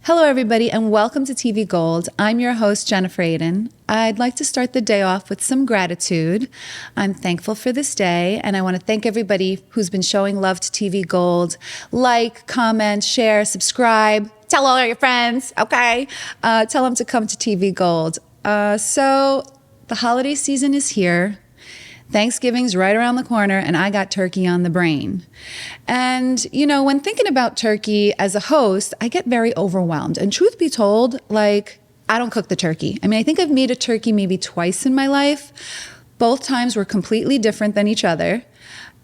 Hello, everybody, and welcome to TV Gold. I'm your host, Jennifer Aydin. I'd like to start the day off with some gratitude. I'm thankful for this day, and I want to thank everybody who's been showing love to TV Gold. Like, comment, share, subscribe, tell all your friends, okay? Tell them to come to TV Gold. So the holiday season is here. Thanksgiving's right around the corner, and I got turkey on the brain. And, you know, when thinking about turkey as a host, I get very overwhelmed. And truth be told, like, I don't cook the turkey. I mean, I think I've made a turkey maybe twice in my life. Both times were completely different than each other.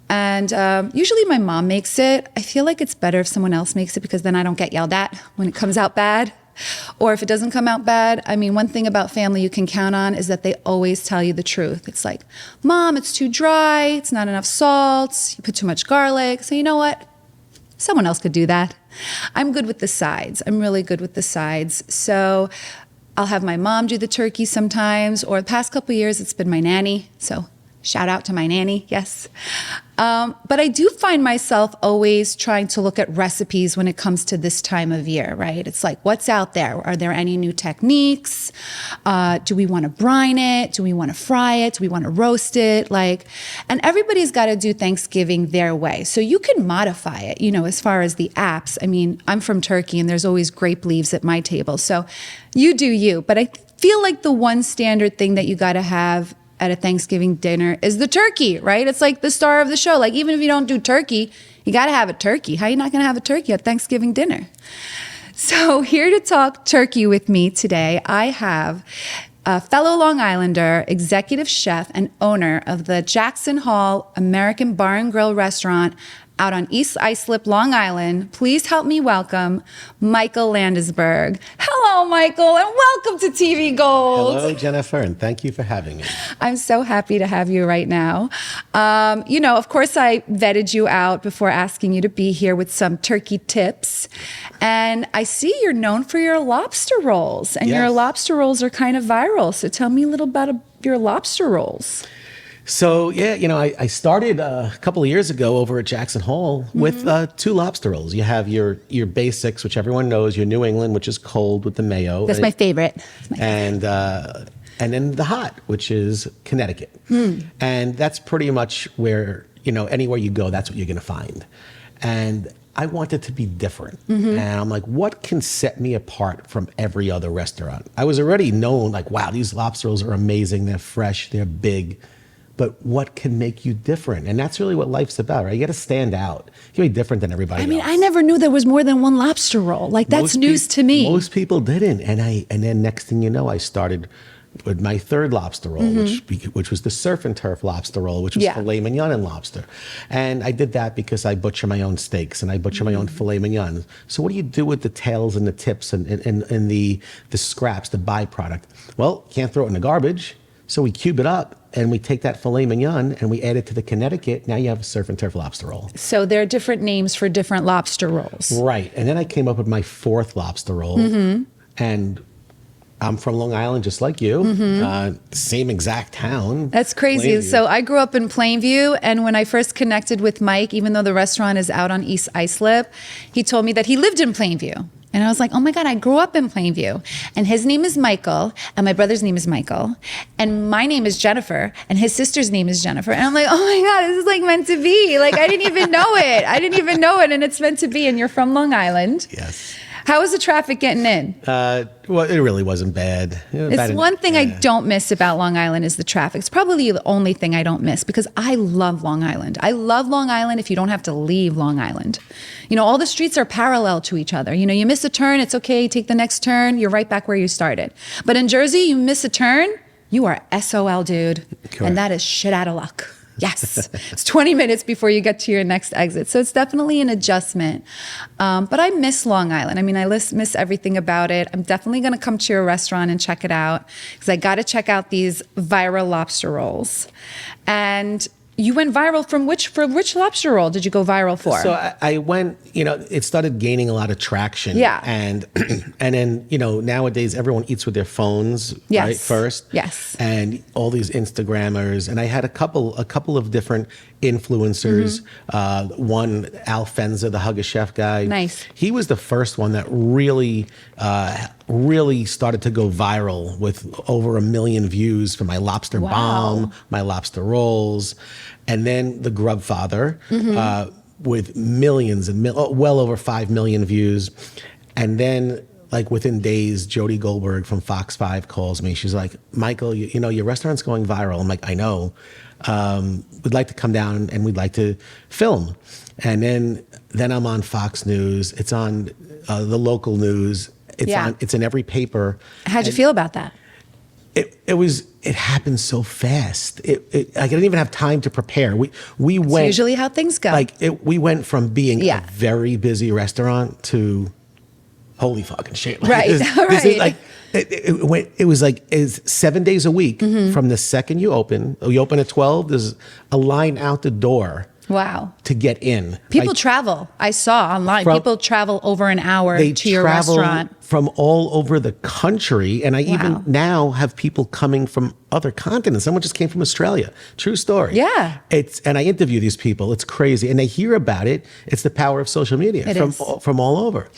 And usually my mom makes it. I feel like it's better if someone else makes it because then I don't get yelled at when it comes out bad. Or if it doesn't come out bad, I mean, one thing about family you can count on is that they always tell you the truth. It's like, Mom, it's too dry, it's not enough salt, you put too much garlic. So you know what? Someone else could do that. I'm good with the sides. I'm really good with the sides. So I'll have my mom do the turkey sometimes, or the past couple of years, it's been my nanny. So shout out to my nanny, yes. But I do find myself always trying to look at recipes when it comes to this time of year, right? It's like, what's out there? Are there any new techniques? Do we want to brine it? Do we want to fry it? Do we want to roast it? And everybody's got to do Thanksgiving their way. So you can modify it, you know, as far as the apps. I mean, I'm from Turkey and there's always grape leaves at my table. So you do you. But I feel like the one standard thing that you got to have at a Thanksgiving dinner is the turkey, right? It's like the star of the show. Like, even if you don't do turkey, you got to have a turkey. How are you not going to have a turkey at Thanksgiving dinner? So here to talk turkey with me today, I have a fellow Long Islander, executive chef and owner of the Jackson Hall American Bar and Grill restaurant out on East Islip, Long Island. Please help me welcome Michael Landesberg. Hello, Michael, and welcome to TV Gold. Hello, Jennifer, and thank you for having me. I'm so happy to have you right now. You know, of course, I vetted you out before asking you to be here with some turkey tips. And I see you're known for your lobster rolls, and your lobster rolls are kind of viral. So tell me a little about your lobster rolls. So, yeah, you know, I started a couple of years ago over at Jackson Hall with two lobster rolls. You have your basics, which everyone knows, your New England, which is cold with the mayo. That's my favorite. And then the hot, which is Connecticut. And that's pretty much where, you know, anywhere you go, that's what you're going to find. And I wanted to be different. And I'm like, what can set me apart from every other restaurant? I was already known, like, wow, these lobster rolls are amazing. They're fresh. They're big. But what can make you different? And that's really what life's about, right? You got to stand out. You can be different than everybody else. I mean, I never knew there was more than one lobster roll. Like, that's news to me. Most people didn't. And then next thing you know, I started with my third lobster roll, which was the surf and turf lobster roll, which was filet mignon and lobster. And I did that because I butcher my own steaks and I butcher my own filet mignon. So what do you do with the tails and the tips and the scraps, the byproduct? Well, can't throw it in the garbage. So we cube it up and we take that filet mignon and we add it to the Connecticut. Now you have a surf and turf lobster roll. So there are different names for different lobster rolls. Right. And then I came up with my fourth lobster roll. And I'm from Long Island, just like you. Same exact town. That's crazy. Plainview. So I grew up in Plainview. And when I first connected with Mike, even though the restaurant is out on East Islip, he told me that he lived in Plainview. And I was like, oh my God, I grew up in Plainview. And his name is Michael, and my brother's name is Michael. And my name is Jennifer, and his sister's name is Jennifer. And I'm like, oh my God, this is like meant to be. Like, I didn't even know it. I didn't even know it, and it's meant to be. And you're from Long Island. Yes. How was the traffic getting in? Well, it really wasn't bad. It's one thing I don't miss about Long Island is the traffic. It's probably the only thing I don't miss because I love Long Island. I love Long Island if you don't have to leave Long Island. You know, all the streets are parallel to each other. You know, you miss a turn, it's okay, take the next turn, you're right back where you started. But in Jersey, you miss a turn, you are SOL, dude. Correct. And that is shit out of luck. Yes. It's 20 minutes before you get to your next exit. So it's definitely an adjustment. But I miss Long Island. I mean, I miss everything about it. I'm definitely going to come to your restaurant and check it out because I got to check out these viral lobster rolls. And you went viral for which lobster roll did you go viral for? So I went, you know, it started gaining a lot of traction. Yeah. And then, you know, nowadays everyone eats with their phones, right, first. Yes. And all these Instagrammers. And I had a couple of different influencers. One, Al Fenza, the Hug a Chef guy. Nice. He was the first one that really started to go viral with over 1 million views for my lobster bomb, my lobster rolls, and then the Grub Father with millions and well over 5 million views, and then. Like within days, Jody Goldberg from Fox 5 calls me. She's like, Michael, you know, your restaurant's going viral. I'm like, I know. We'd like to come down and we'd like to film. And then I'm on Fox News. It's on the local news. It's in every paper. How'd you feel about that? It happened so fast. I didn't even have time to prepare. We went. It's usually how things go. We went from being a very busy restaurant to holy fucking shit. Right. It was like 7 days a week from the second you open at 12, there's a line out the door. Wow. To get in. People travel. I saw online. People travel over an hour to your restaurant. From all over the country. And I even now have people coming from other continents. Someone just came from Australia. True story. Yeah. And I interview these people. It's crazy. And they hear about it. It's the power of social media from all over.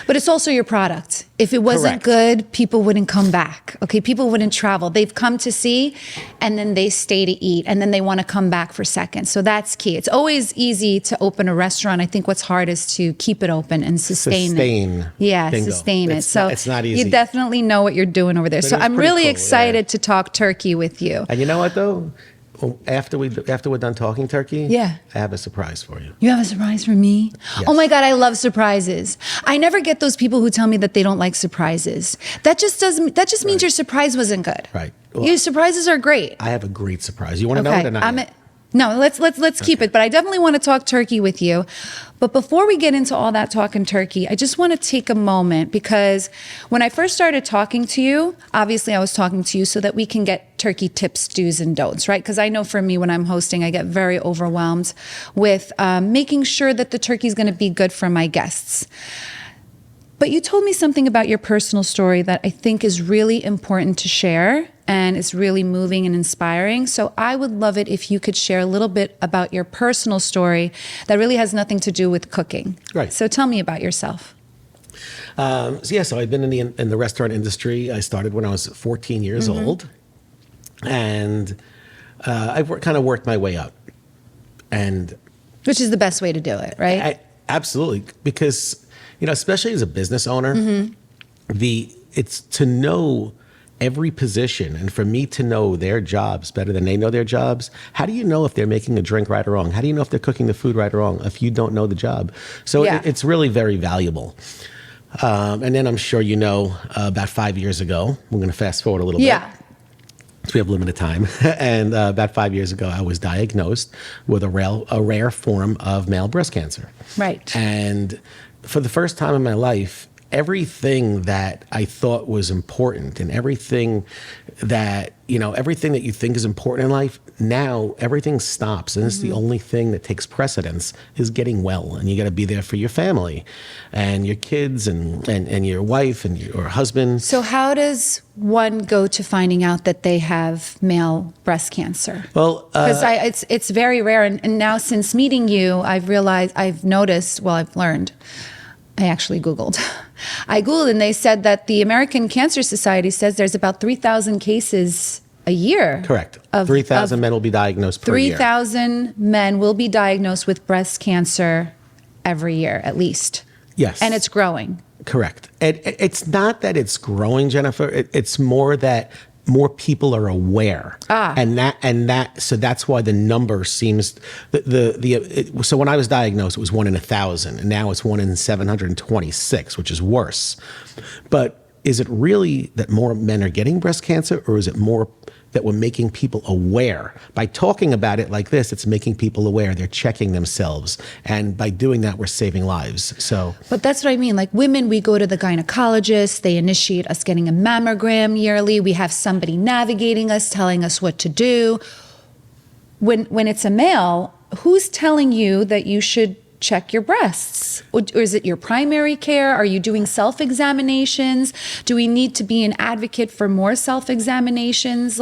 But it's also your product. If it wasn't good, people wouldn't come back. Okay, people wouldn't travel. They've come to see, and then they stay to eat, and then they want to come back for seconds. So that's key. It's always easy to open a restaurant. I think what's hard is to keep it open and sustain it. Yeah, Bingo. Sustain it. So it's not easy. You definitely know what you're doing over there. But so I'm really cool, excited to talk turkey with you. And you know what though? After we're done talking turkey, I have a surprise for you. You have a surprise for me? Yes. Oh my God, I love surprises. I never get those people who tell me that they don't like surprises. That just means your surprise wasn't good. Right. Well, your surprises are great. I have a great surprise. You want to know it or not? No, let's keep it. But I definitely want to talk turkey with you. But before we get into all that talking turkey, I just want to take a moment because when I first started talking to you, obviously I was talking to you so that we can get turkey tips, do's, and don'ts, right? Because I know for me, when I'm hosting, I get very overwhelmed with making sure that the turkey is going to be good for my guests. But you told me something about your personal story that I think is really important to share, and it's really moving and inspiring. So I would love it if you could share a little bit about your personal story that really has nothing to do with cooking. Right. So tell me about yourself. So I've been in the restaurant industry. I started when I was 14 years old, and I've kind of worked my way up. And which is the best way to do it, right? Absolutely, because especially as a business owner, it's to know every position, and for me to know their jobs better than they know their jobs. How do you know if they're making a drink right or wrong? How do you know if they're cooking the food right or wrong if you don't know the job? So it's really very valuable. And then I'm sure about 5 years ago, we're going to fast forward a little bit. So we have limited time. And about 5 years ago, I was diagnosed with a rare form of male breast cancer. Right. And for the first time in my life, everything that I thought was important and everything that you think is important in life, now everything stops. And it's the only thing that takes precedence is getting well. And you got to be there for your family and your kids and your wife and your husband. So how does one go to finding out that they have male breast cancer? Well, because it's very rare. And now since meeting you, I've learned. I actually Googled. I Googled and they said that the American Cancer Society says there's about 3,000 cases a year. Correct. 3,000 men will be diagnosed per year. 3,000 men will be diagnosed with breast cancer every year, at least. Yes. And it's growing. Correct. It's not that it's growing, Jennifer. It's more that more people are aware, so that's why the number seems so when I was diagnosed, it was 1 in 1,000, and now it's 1 in 726, which is worse. But is it really that more men are getting breast cancer, or is it more that we're making people aware? By talking about it like this, it's making people aware. They're checking themselves. And by doing that, we're saving lives. But that's what I mean. Like women, we go to the gynecologist. They initiate us getting a mammogram yearly. We have somebody navigating us, telling us what to do. When it's a male, who's telling you that you should check your breasts? Or is it your primary care? Are you doing self-examinations? Do we need to be an advocate for more self-examinations?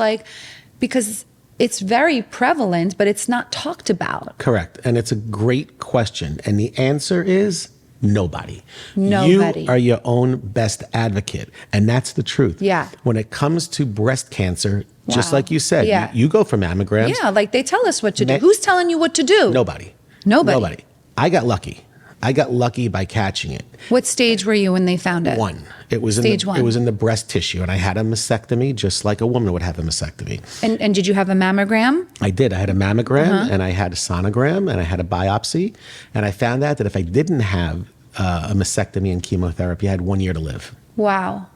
Because it's very prevalent, but it's not talked about. Correct. And it's a great question. And the answer is nobody. Nobody. You are your own best advocate. And that's the truth. Yeah. When it comes to breast cancer, just Wow. like you said, Yeah. you go for mammograms. Yeah, like they tell us what to do. Who's telling you what to do? Nobody. Nobody. I got lucky. I got lucky by catching it. What stage were you when they found it? 1. It was Stage 1. It was in the breast tissue, and I had a mastectomy, just like a woman would have a mastectomy. And did you have a mammogram? I did. I had a mammogram, and I had a sonogram, and I had a biopsy, and I found out that if I didn't have a mastectomy and chemotherapy, I had 1 year to live. Wow.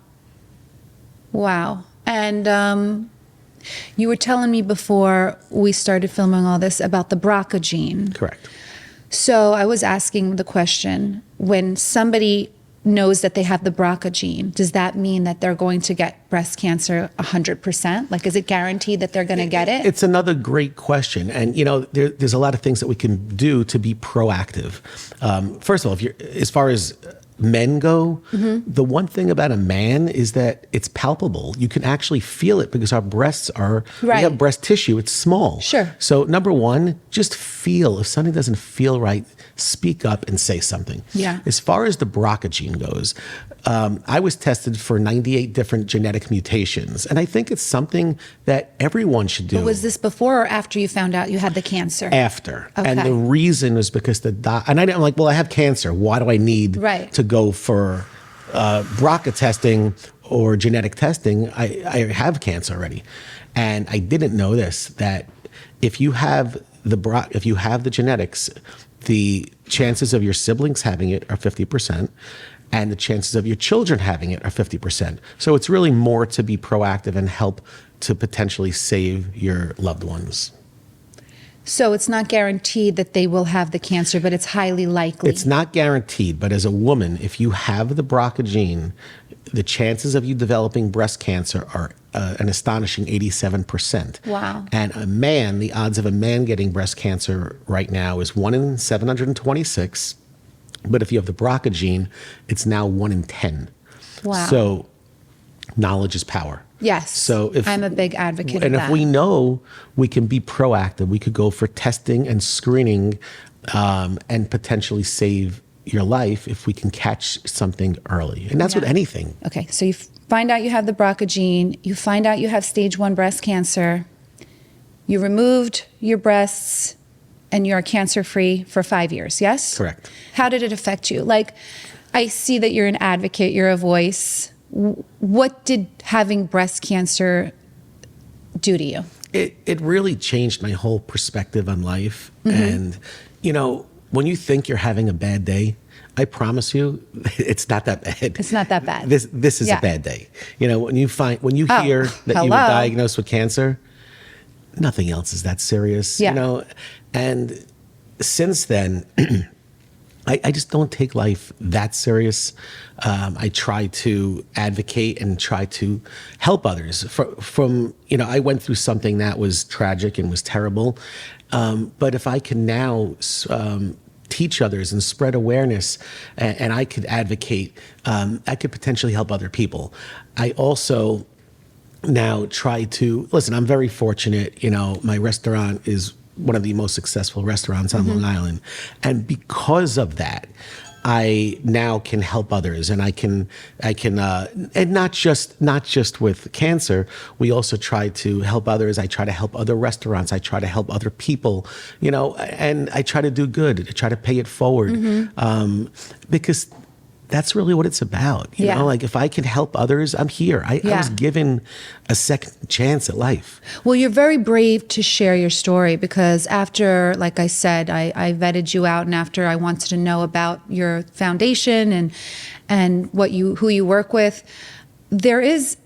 Wow. And you were telling me before we started filming all this about the BRCA gene. Correct. So I was asking the question, when somebody knows that they have the BRCA gene, does that mean that they're going to get breast cancer 100%? Like, is it guaranteed that they're going to get it? It's another great question. And, there's a lot of things that we can do to be proactive. First of all, as far as men go, the one thing about a man is that it's palpable. You can actually feel it because our breasts we have breast tissue. It's small. Sure. So number one, just feel. If something doesn't feel right, speak up and say something. Yeah. As far as the BRCA gene goes, I was tested for 98 different genetic mutations. And I think it's something that everyone should do. But was this before or after you found out you had the cancer? After. Okay. And the reason was because I'm like, well, I have cancer. Why do I need to go for BRCA testing or genetic testing? I have cancer already. And I didn't know this, that if you have the genetics, the chances of your siblings having it are 50%, and the chances of your children having it are 50%. So it's really more to be proactive and help to potentially save your loved ones. So it's not guaranteed that they will have the cancer, but it's highly likely. It's not guaranteed, but as a woman, if you have the BRCA gene, the chances of you developing breast cancer are an astonishing 87%. Wow. And a man, the odds of a man getting breast cancer right now is 1 in 726. But if you have the BRCA gene, it's now 1 in 10. Wow. So knowledge is power. Yes. So I'm a big advocate of that. And if we know, we can be proactive. We could go for testing and screening and potentially save your life if we can catch something early. And that's with anything. Okay, so you find out you have the BRCA gene, you find out you have stage 1 breast cancer, you removed your breasts, and you're cancer-free for 5 years, yes? Correct. How did it affect you? Like, I see that you're an advocate, you're a voice. What did having breast cancer do to you? It really changed my whole perspective on life. And, when you think you're having a bad day, I promise you, it's not that bad. It's not that bad. This is a bad day. When you hear that you were diagnosed with cancer, nothing else is that serious. Yeah. And since then, I just don't take life that serious. I try to advocate and try to help others. I went through something that was tragic and was terrible. But if I can now teach others and spread awareness, and I could advocate, I could potentially help other people. I also now try to, listen, I'm very fortunate. My restaurant is one of the most successful restaurants on Long Island. And because of that, I now can help others, and I can, and not just with cancer. We also try to help others. I try to help other restaurants. I try to help other people, and I try to do good. I try to pay it forward, because that's really what it's about. You know, like if I can help others, I'm here. I was given a second chance at life. Well, you're very brave to share your story, because after, like I said, I vetted you out, and after I wanted to know about your foundation and who you work with, there is,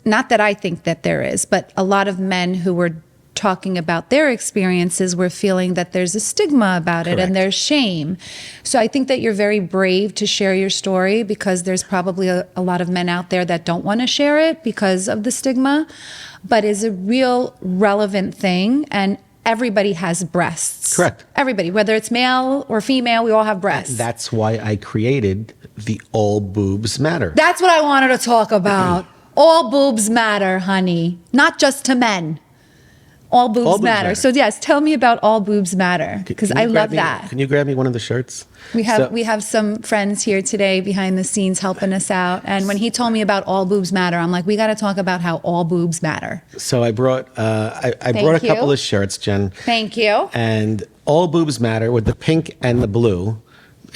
not that I think that there is, but a lot of men who were talking about their experiences were feeling that there's a stigma about it and there's shame. So I think that you're very brave to share your story, because there's probably a lot of men out there that don't want to share it because of the stigma, but is a real relevant thing. And everybody has breasts. Correct. Everybody, whether it's male or female, we all have breasts. That's why I created the All Boobs Matter. That's what I wanted to talk about. All boobs matter, honey, not just to men. All boobs, All boobs matter. matter. So yes, tell me about All Boobs Matter, because I love that. Can you grab me one of the shirts? We have some friends here today behind the scenes helping us out. And when he told me about All Boobs Matter, I'm like, we got to talk about how all boobs matter. So I brought I brought a couple of shirts, Jen. Thank you. And All Boobs Matter with the pink and the blue.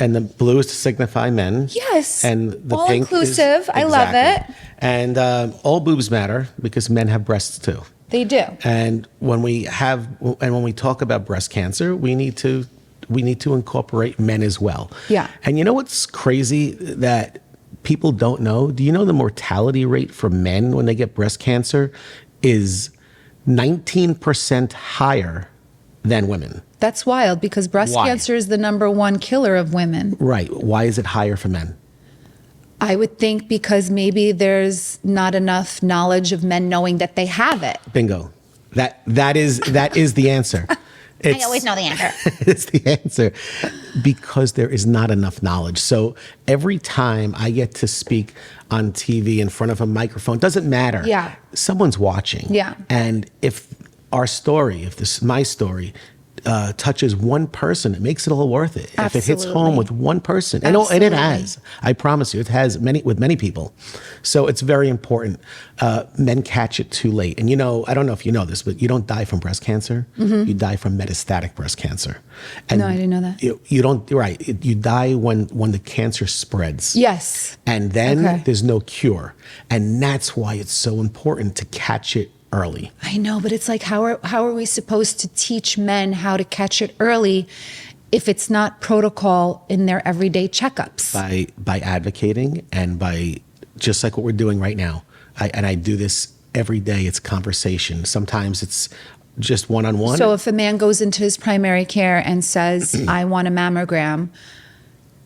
And the blue is to signify men. Yes. And the all pink inclusive. Is, I love it. And all boobs matter because men have breasts too. They do. And when we talk about breast cancer, we need to incorporate men as well. Yeah. And you know what's crazy that people don't know? Do you know the mortality rate for men when they get breast cancer is 19% higher than women? That's wild, because breast cancer is the #1 killer of women. Right. Why is it higher for men? I would think because maybe there's not enough knowledge of men knowing that they have it. Bingo. That is the answer. I always know the answer. It's the answer because there is not enough knowledge. So every time I get to speak on TV in front of a microphone, doesn't matter. Yeah. Someone's watching. Yeah. And if my story, touches one person, it makes it all worth it. Absolutely. If it hits home with one person, and it has, I promise you, it has with many people. So it's very important. Men catch it too late. And I don't know if you know this, but you don't die from breast cancer. Mm-hmm. You die from metastatic breast cancer. And no, I didn't know that. You don't, right. You die when the cancer spreads. Yes. And then there's no cure. And that's why it's so important to catch it early. I know, but it's like, how are we supposed to teach men how to catch it early if it's not protocol in their everyday checkups? By advocating and by just like what we're doing right now. I do this every day. It's conversation. Sometimes it's just one-on-one. So if a man goes into his primary care and says, I want a mammogram,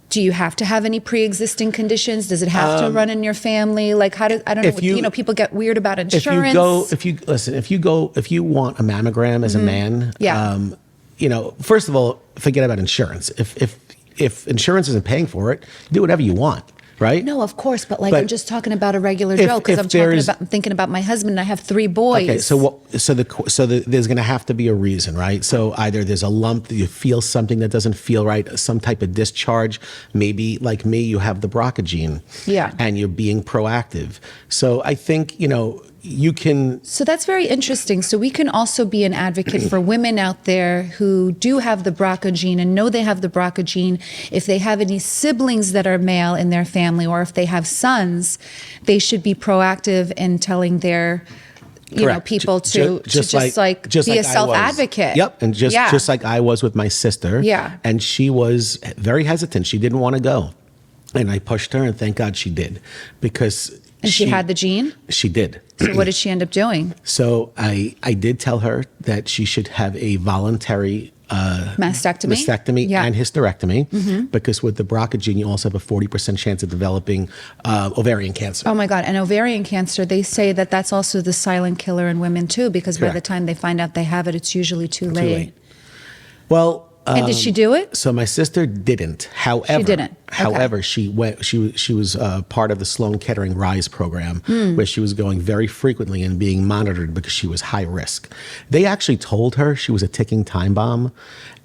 do you have to have any pre-existing conditions? Does it have to run in your family? Like, I don't know. People get weird about insurance. If you want a mammogram as a man, first of all, forget about insurance. If insurance isn't paying for it, do whatever you want. Right? No, of course, but I'm just talking about a regular Joe, because I'm thinking about my husband and I have 3 boys. Okay, so there's going to have to be a reason, right? So either there's a lump, you feel something that doesn't feel right, some type of discharge. Maybe like me, you have the BRCA gene. Yeah. And you're being proactive. So I think, you can. So that's very interesting. So we can also be an advocate for women out there who do have the BRCA gene and know they have the BRCA gene. If they have any siblings that are male in their family, or if they have sons, they should be proactive in telling their people to just be a self-advocate. Yep, and just like I was with my sister. Yeah. And she was very hesitant. She didn't want to go. And I pushed her, and thank God she did, because she had the gene? She did. So what did she end up doing? So I did tell her that she should have a voluntary mastectomy and hysterectomy, because with the BRCA gene, you also have a 40% chance of developing ovarian cancer. Oh my God. And ovarian cancer, they say that that's also the silent killer in women too, because by the time they find out they have it, it's usually too late. Well, and did she do it? So my sister didn't. However, she didn't. However, she went. She was part of the Sloan Kettering RISE program, where she was going very frequently and being monitored because she was high risk. They actually told her she was a ticking time bomb,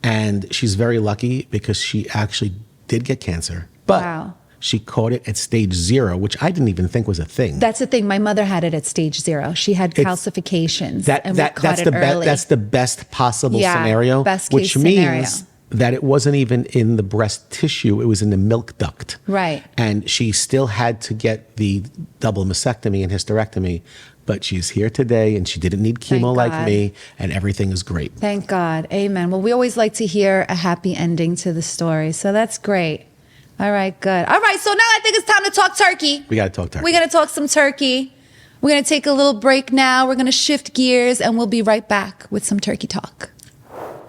and she's very lucky because she actually did get cancer. But she caught it at stage 0, which I didn't even think was a thing. That's the thing. My mother had it at stage 0. She had calcifications, and we caught it early. That's the best possible scenario, best case which scenario. means that it wasn't even in the breast tissue, it was in the milk duct. Right. And she still had to get the double mastectomy and hysterectomy, but she's here today and she didn't need chemo like me, and everything is great. Thank God. Amen. Well, we always like to hear a happy ending to the story, so that's great. All right, good. All right, so now I think it's time to talk turkey. We got to talk turkey. We got to talk some turkey. We're going to take a little break now. We're going to shift gears, and we'll be right back with some turkey talk.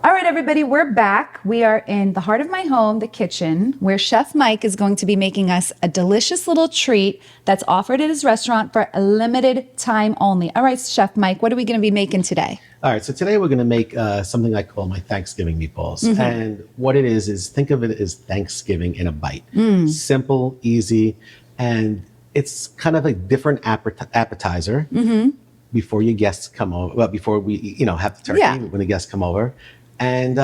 All right, everybody, we're back. We are in the heart of my home, the kitchen, where Chef Mike is going to be making us a delicious little treat that's offered at his restaurant for a limited time only. All right, Chef Mike, what are we going to be making today? All right, so today we're going to make something I call my Thanksgiving meatballs. Mm-hmm. And what it is think of it as Thanksgiving in a bite. Simple, easy, and it's kind of a different appetizer. Mm-hmm. before your guests come over. Well, before we have the turkey, when the guests come over, and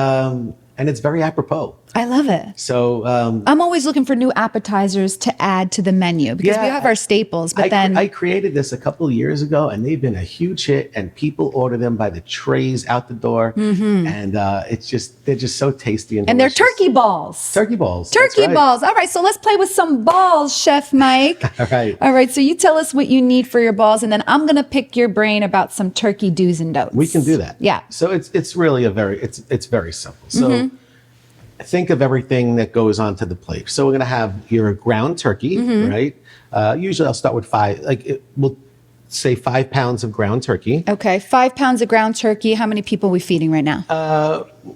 it's very apropos. I love it. So I'm always looking for new appetizers to add to the menu because we have our staples. But I created this a couple of years ago, and they've been a huge hit. And people order them by the trays out the door, and they're just so tasty and they're delicious. turkey balls. Turkey balls. Turkey That's right. balls. All right, so let's play with some balls, Chef Mike. All right. All right. So you tell us what you need for your balls, and then I'm gonna pick your brain about some turkey do's and don'ts. We can do that. Yeah. So it's really it's very simple. So. Think of everything that goes onto the plate. So we're going to have your ground turkey, right? Usually I'll start with we'll say 5 pounds of ground turkey. Okay, 5 pounds of ground turkey. How many people are we feeding right now?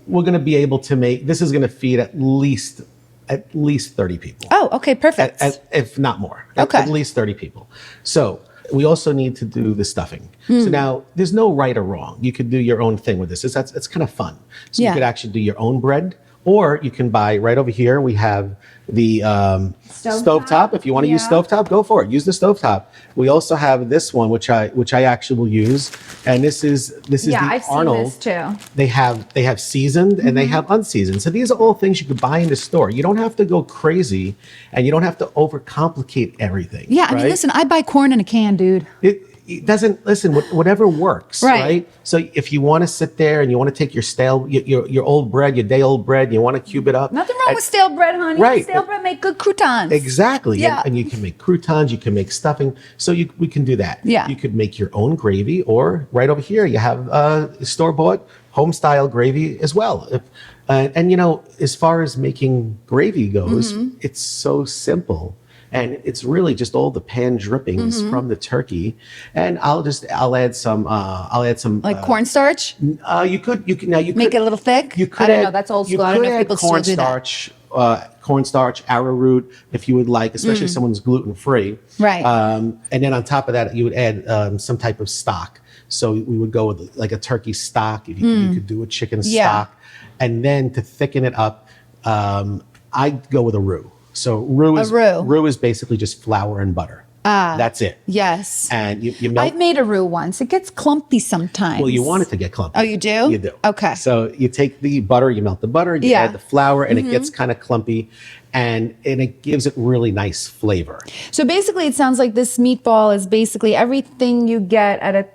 We're going to be able to this is going to feed at least 30 people. Oh, okay, perfect. If not more. Okay. At least 30 people. So we also need to do the stuffing. So now there's no right or wrong. You could do your own thing with this. It's kind of fun. So you could actually do your own bread. Or you can buy right over here. We have the stovetop. If you want to use stovetop, go for it. Use the stovetop. We also have this one, which I actually will use, and this is the I've Arnold. seen this too. They have seasoned and they have unseasoned. So these are all things you could buy in the store. You don't have to go crazy, and you don't have to overcomplicate everything. Yeah, I mean, right? listen, I buy corn in a can, dude. It doesn't listen. Whatever works, right? So if you want to sit there and you want to take your old bread, your day old bread, you want to cube it up. Nothing wrong with stale bread, honey. Right. Stale bread make good croutons. Exactly. Yeah. And you can make croutons. You can make stuffing. So we can do that. Yeah. You could make your own gravy, or right over here you have store bought home style gravy as well. And as far as making gravy goes, it's so simple. And it's really just all the pan drippings from the turkey, and I'll add some Like cornstarch? You could Make it a little thick? You could I don't know. That's old school. I don't know if people still do that. Cornstarch, arrowroot, if you would like, especially if someone's gluten free. Right. And then on top of that, you would add some type of stock. So we would go with like a turkey stock. If you could do a chicken stock, and then to thicken it up, I'd go with a roux. So roux is basically just flour and butter. That's it. Yes. And you melt. I've made a roux once. It gets clumpy sometimes. Well, you want it to get clumpy. Oh, you do? You do. Okay. So you take the butter, you melt the butter, you add the flour, and it gets kind of clumpy, and it gives it really nice flavor. So basically, it sounds like this meatball is basically everything you get at a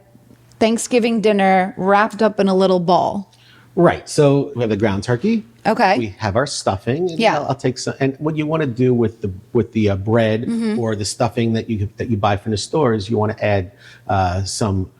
Thanksgiving dinner wrapped up in a little ball. Right. So we have the ground turkey. Okay. We have our stuffing. And Yeah. I'll take some. And what you want to do with the bread or the stuffing that you buy from the stores, you want to add some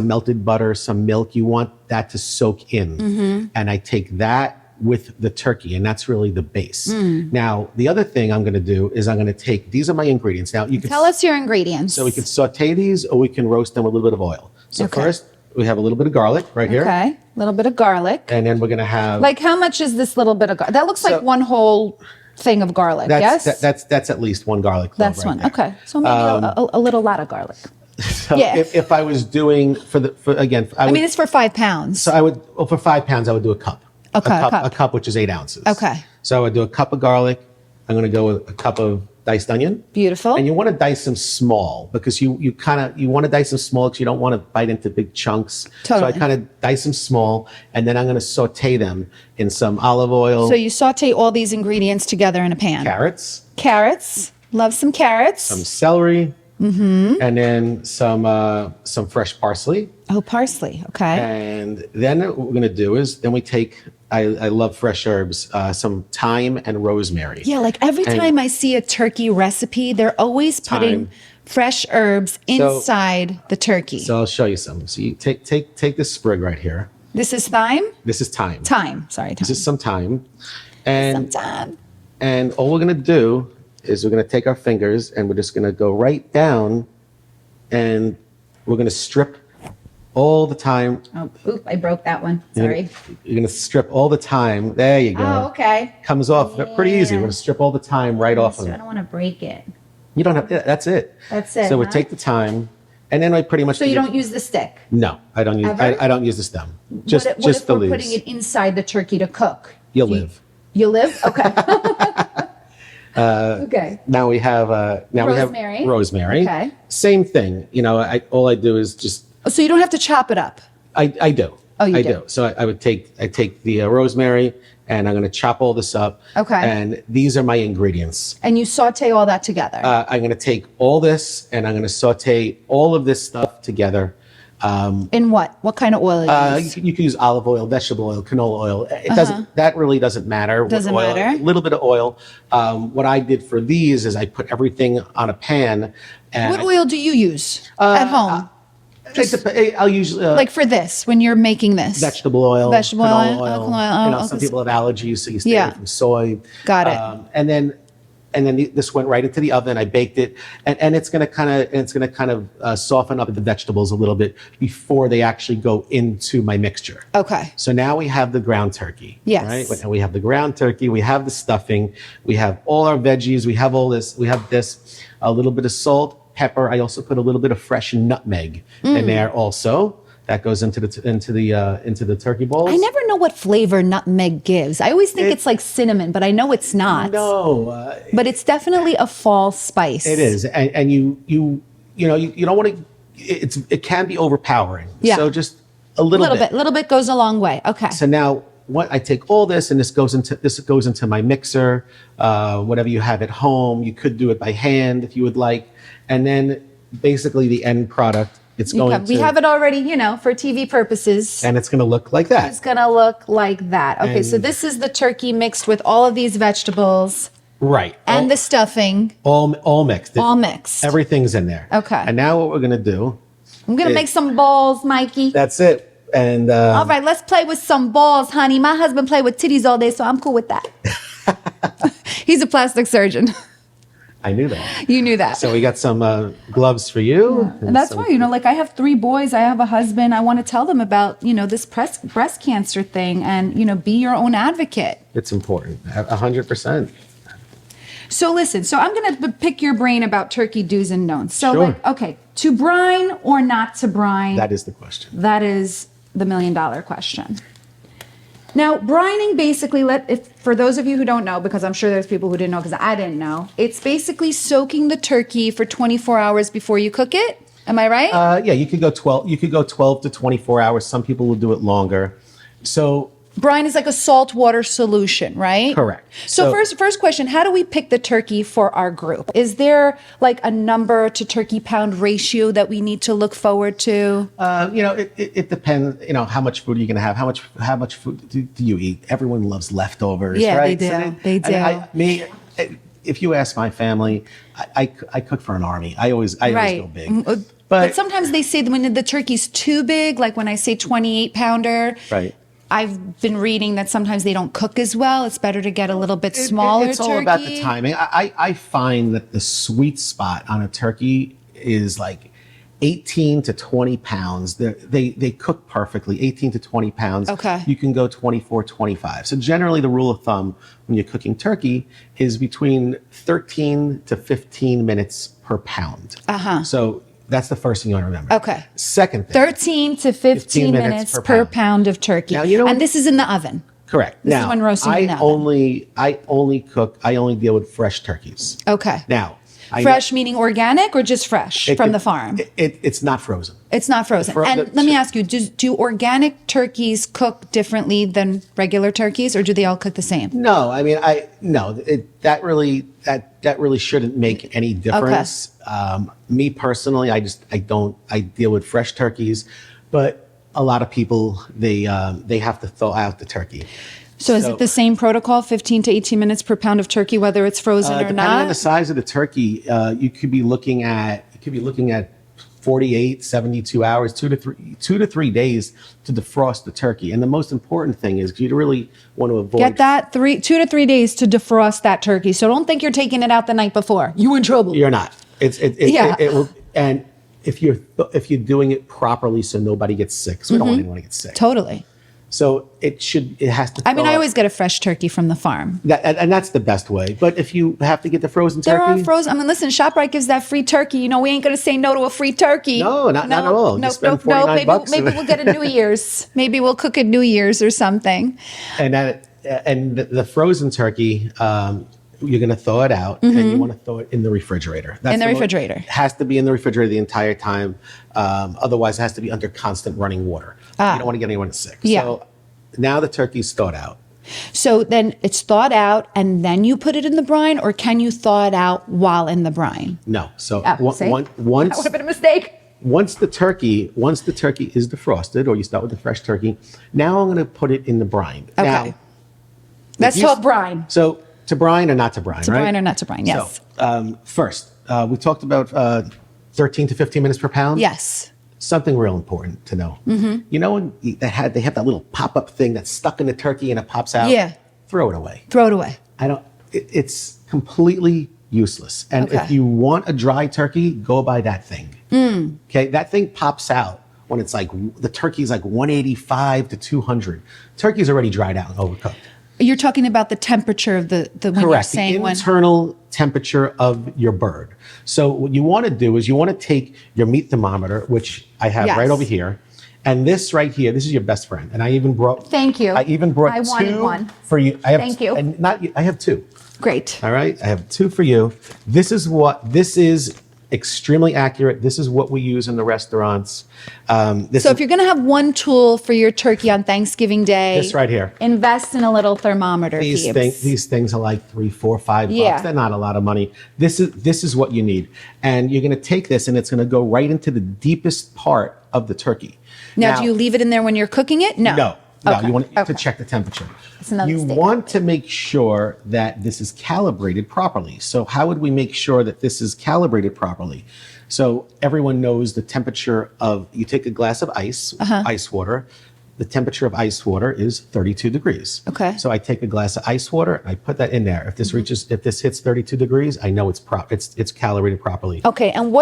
melted butter, some milk. You want that to soak in. And I take that with the turkey, and that's really the base. Now, the other thing I'm going to do is I'm going to take, these are my ingredients. Now, you can Tell us your ingredients. So we can saute these, or we can roast them with a little bit of oil. So first, we have a little bit of garlic right here. Okay. A little bit of garlic. And then we're going to have... Like, how much is this little bit of garlic? That looks like one whole thing of garlic, yes? That's at least one garlic clove. That's right one. There. Okay. So maybe a little lot of garlic. So if I was doing I mean, it's for 5 pounds. So for 5 pounds, I would do a cup. Okay. A cup, which is 8 ounces. Okay. So I would do a cup of garlic. I'm going to go with a cup of diced onion. Beautiful. And you want to dice them small because you want to dice them small because you don't want to bite into big chunks. Totally. So I kind of dice them small, and then I'm going to saute them in some olive oil. So you saute all these ingredients together in a pan. Carrots. Love some carrots. Some celery. And then some fresh parsley. Oh, parsley. Okay. And then what we're going to do is we take, I love fresh herbs, some thyme and rosemary. Yeah, like every time I see a turkey recipe, they're always putting fresh herbs inside the turkey. So I'll show you some. So you take this sprig right here. This is thyme? This is thyme. Thyme. This is some thyme. And all we're going to do is we're going to take our fingers and we're just going to go right down, and we're going to strip all the thyme. Oh, oop, I broke that one. Sorry. You're going to strip all the thyme. There you go. Oh, okay. Comes off pretty easy. We're going to strip all the thyme right off of it. I don't want to break it. You don't have, that's it. That's it. So we take the thyme, and then I pretty much. So you don't use the stick? No, I don't use. I don't use the stem. Just what if the we're leaves. putting it inside the turkey to cook? You'll live. You live? Okay. Okay. Now we have Rosemary. rosemary. Okay. Same thing. All I do is just So you don't have to chop it up. I do. Oh, you I do. So I take the rosemary, and I'm going to chop all this up. Okay. And these are my ingredients. And you saute all that together. I'm going to take all this, and I'm going to saute all of this stuff together. In what? What kind of oil you use? You can use olive oil, vegetable oil, canola oil. It doesn't. That really doesn't matter. Doesn't Oil, matter. A little bit of oil. What I did for these is I put everything on a pan. And What oil do you use at home? I'll use Like for this, when you're making this? vegetable oil, Vegetable canola oil, oil. canola oil, Some okay. people have allergies, so you stay Yeah. away from soy. Got it. And then this went right into the oven. I baked it, and it's gonna kind of soften up the vegetables a little bit before they actually go into my mixture. Okay. So now we have the ground turkey. Yes. Right. And we have the ground turkey. We have the stuffing. We have all our veggies. We have all this. We have this. A little bit of salt, pepper. I also put a little bit of fresh nutmeg in there also. That goes into the turkey balls. I never know what flavor nutmeg gives. I always think it's like cinnamon, but I know it's not. No, But it's definitely a fall spice. it is, and you don't want to. It can be overpowering. Yeah. So just a little bit. Little bit goes a long way. Okay. So now, I take all this, and this goes into my mixer. Whatever you have at home, you could do it by hand if you would like, and then basically the end product. We have it already, for TV purposes. And it's going to look like that. It's going to look like that. Okay, so this is the turkey mixed with all of these vegetables. Right. And the stuffing. All mixed. All mixed. Everything's in there. Okay. And now what we're going to do. I'm going to make some balls, Mikey. That's it. And all right, let's play with some balls, honey. My husband played with titties all day, so I'm cool with that. He's a plastic surgeon. I knew that. You knew that. So we got some gloves for you. Yeah. And that's why, like I have 3 boys. I have a husband. I want to tell them about, this breast cancer thing and, be your own advocate. It's important. 100%. So listen, I'm going to pick your brain about turkey do's and don'ts. So Sure. okay, to brine or not to brine? That is the question. That is the $1 million question. Now, brining basically, for those of you who don't know, because I'm sure there's people who didn't know because I didn't know, it's basically soaking the turkey for 24 hours before you cook it. Am I right? Yeah, you could go 12. You could go 12 to 24 hours. Some people will do it longer. So brine is like a saltwater solution, right? Correct. So first question, how do we pick the turkey for our group? Is there like a number to turkey pound ratio that we need to look forward to? It depends. How much food are you going to have? How much food do you eat? Everyone loves leftovers, Yeah, right? they do. If you ask my family, I cook for an army. I always go big. But sometimes they say that when the turkey's too big, like when I say 28 pounder, right. I've been reading that sometimes they don't cook as well. It's better to get a little bit smaller It's all about the timing. I find that the sweet spot on a turkey is like 18 to 20 pounds. They cook perfectly, 18 to 20 pounds. Okay. You can go 24, 25. So generally the rule of thumb when you're cooking turkey is between 13 to 15 minutes per pound. Uh-huh. So that's the first thing you want to remember. Okay. Second thing. 13 to 15 minutes per pound of turkey. Now, and this is in the oven. Correct. This is when roasting in the oven. I only deal with fresh turkeys. Okay. Now, fresh meaning organic or just fresh from the farm? It's not frozen. It's not frozen. Let me ask you, do organic turkeys cook differently than regular turkeys, or do they all cook the same? No, I mean, that really shouldn't make any difference. Okay. Me personally, I deal with fresh turkeys, but a lot of people, they have to thaw out the turkey. So is it the same protocol, 15 to 18 minutes per pound of turkey, whether it's frozen or not? Depending on the size of the turkey, you could be looking at 48, 72 hours, 2 to 3 days to defrost the turkey. And the most important thing is you really want to avoid. Get that 2 to 3 days to defrost that turkey. So don't think you're taking it out the night before. You in trouble. You're not. And if you're doing it properly, so nobody gets sick, because we don't want anyone to get sick. Totally. So it has to. I mean, I always get a fresh turkey from the farm. And that's the best way. But if you have to get the frozen turkey. There are frozen. I mean, listen, ShopRite gives that free turkey. We ain't going to say no to a free turkey. No, not at all. No. Maybe we'll get a New Year's. Maybe we'll cook at New Year's or something. And the frozen turkey, you're going to thaw it out, and you want to thaw it in the refrigerator. In the refrigerator. It has to be in the refrigerator the entire time. Otherwise, it has to be under constant running water. You don't want to get anyone sick. Yeah. So now the turkey's thawed out. So then it's thawed out, and then you put it in the brine, or can you thaw it out while in the brine? No. So Oh, see? once That would have been a mistake. once the turkey is defrosted, or you start with the fresh turkey, now I'm going to put it in the brine. Okay. Now, Let's talk brine. So to brine or not to brine, To right? brine or not to brine, yes. So first, we talked about 13 to 15 minutes per pound. Yes. Something real important to know. You know when they have that little pop-up thing that's stuck in the turkey and it pops out? Yeah. Throw it away. Throw it away. It's completely useless. And Okay. if you want a dry turkey, go buy that thing. Okay, that thing pops out when it's like, the turkey's like 185 to 200. Turkey's already dried out and overcooked. You're talking about the temperature of the when you're Correct. saying The internal temperature of your bird. So what you want to do is you want to take your meat thermometer, which I have Yes. right over here, and this right here. This is your best friend. And I even brought. Thank you. I even brought I wanted two one. for you. I have, Thank you. And I have two. Great. All right. I have two for you. This is extremely accurate. This is what we use in the restaurants. So if you're going to have one tool for your turkey on Thanksgiving Day, this right here. invest in a little thermometer. These things are like $3, $4, $5 Yeah. bucks. They're not a lot of money. This is what you need, and you're going to take this, and it's going to go right into the deepest part of the turkey. Now, do you leave it in there when you're cooking it? No. No. Okay. You want to Okay. check the temperature. That's another You mistake. want to make sure that this is calibrated properly. So how would we make sure that this is calibrated properly? So everyone knows the temperature of, you take a glass of ice, ice water. The temperature of ice water is 32 degrees. Okay. So I take a glass of ice water, and I put that in there. If this hits 32 degrees, I know it's calibrated properly. Okay, and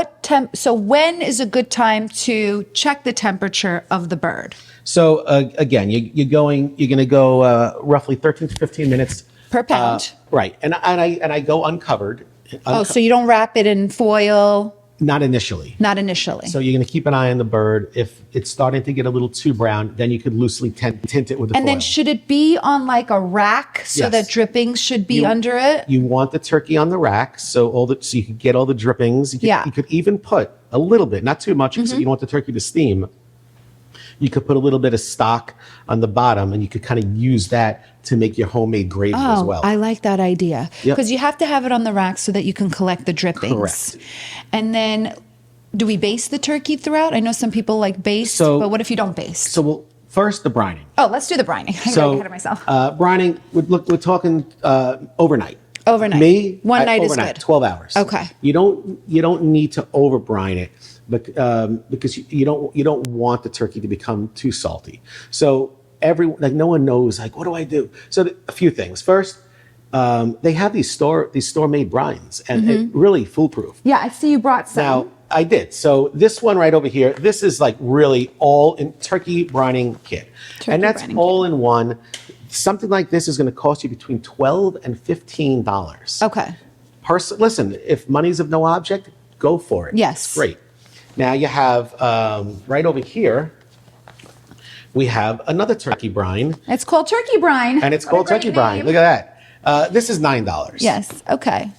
so when is a good time to check the temperature of the bird? So again, you're going to go roughly 13 to 15 minutes Per pound. right, and I go uncovered. Oh, so you don't wrap it in foil? Not initially. Not initially. So you're going to keep an eye on the bird. If it's starting to get a little too brown, then you could loosely tint it with the and foil. then should it be on like a rack so Yes. that drippings should be under it? You want the turkey on the rack so you can get all the drippings. You could even put a little bit, not too much, because you don't want the turkey to steam. You could put a little bit of stock on the bottom, and you could kind of use that to make your homemade gravy as well. I like that idea. Yep. Because you have to have it on the rack so that you can collect the drippings. Correct. And then do we baste the turkey throughout? I know some people like baste, but what if you don't baste? So first, the brining. Oh, let's do the brining. I got ahead of myself. Brining, we're talking overnight. Overnight. One night is overnight, good. 12 hours. Okay. You don't need to over brine it, but because you don't want the turkey to become too salty. So no one knows, like, what do I do? So a few things. First, they have these store-made brines, and it really foolproof. Yeah, I see you brought some. Now, I did. So this one right over here, this is like really all in turkey brining kit. And that's all in one. Something like this is going to cost you between $12 and $15. Okay. Listen, if money's of no object, go for it. Yes. It's great. Now you have, right over here, we have another turkey brine. It's called turkey brine. And it's What a called great turkey brine. name. Look at that. This is $9. Yes. Okay.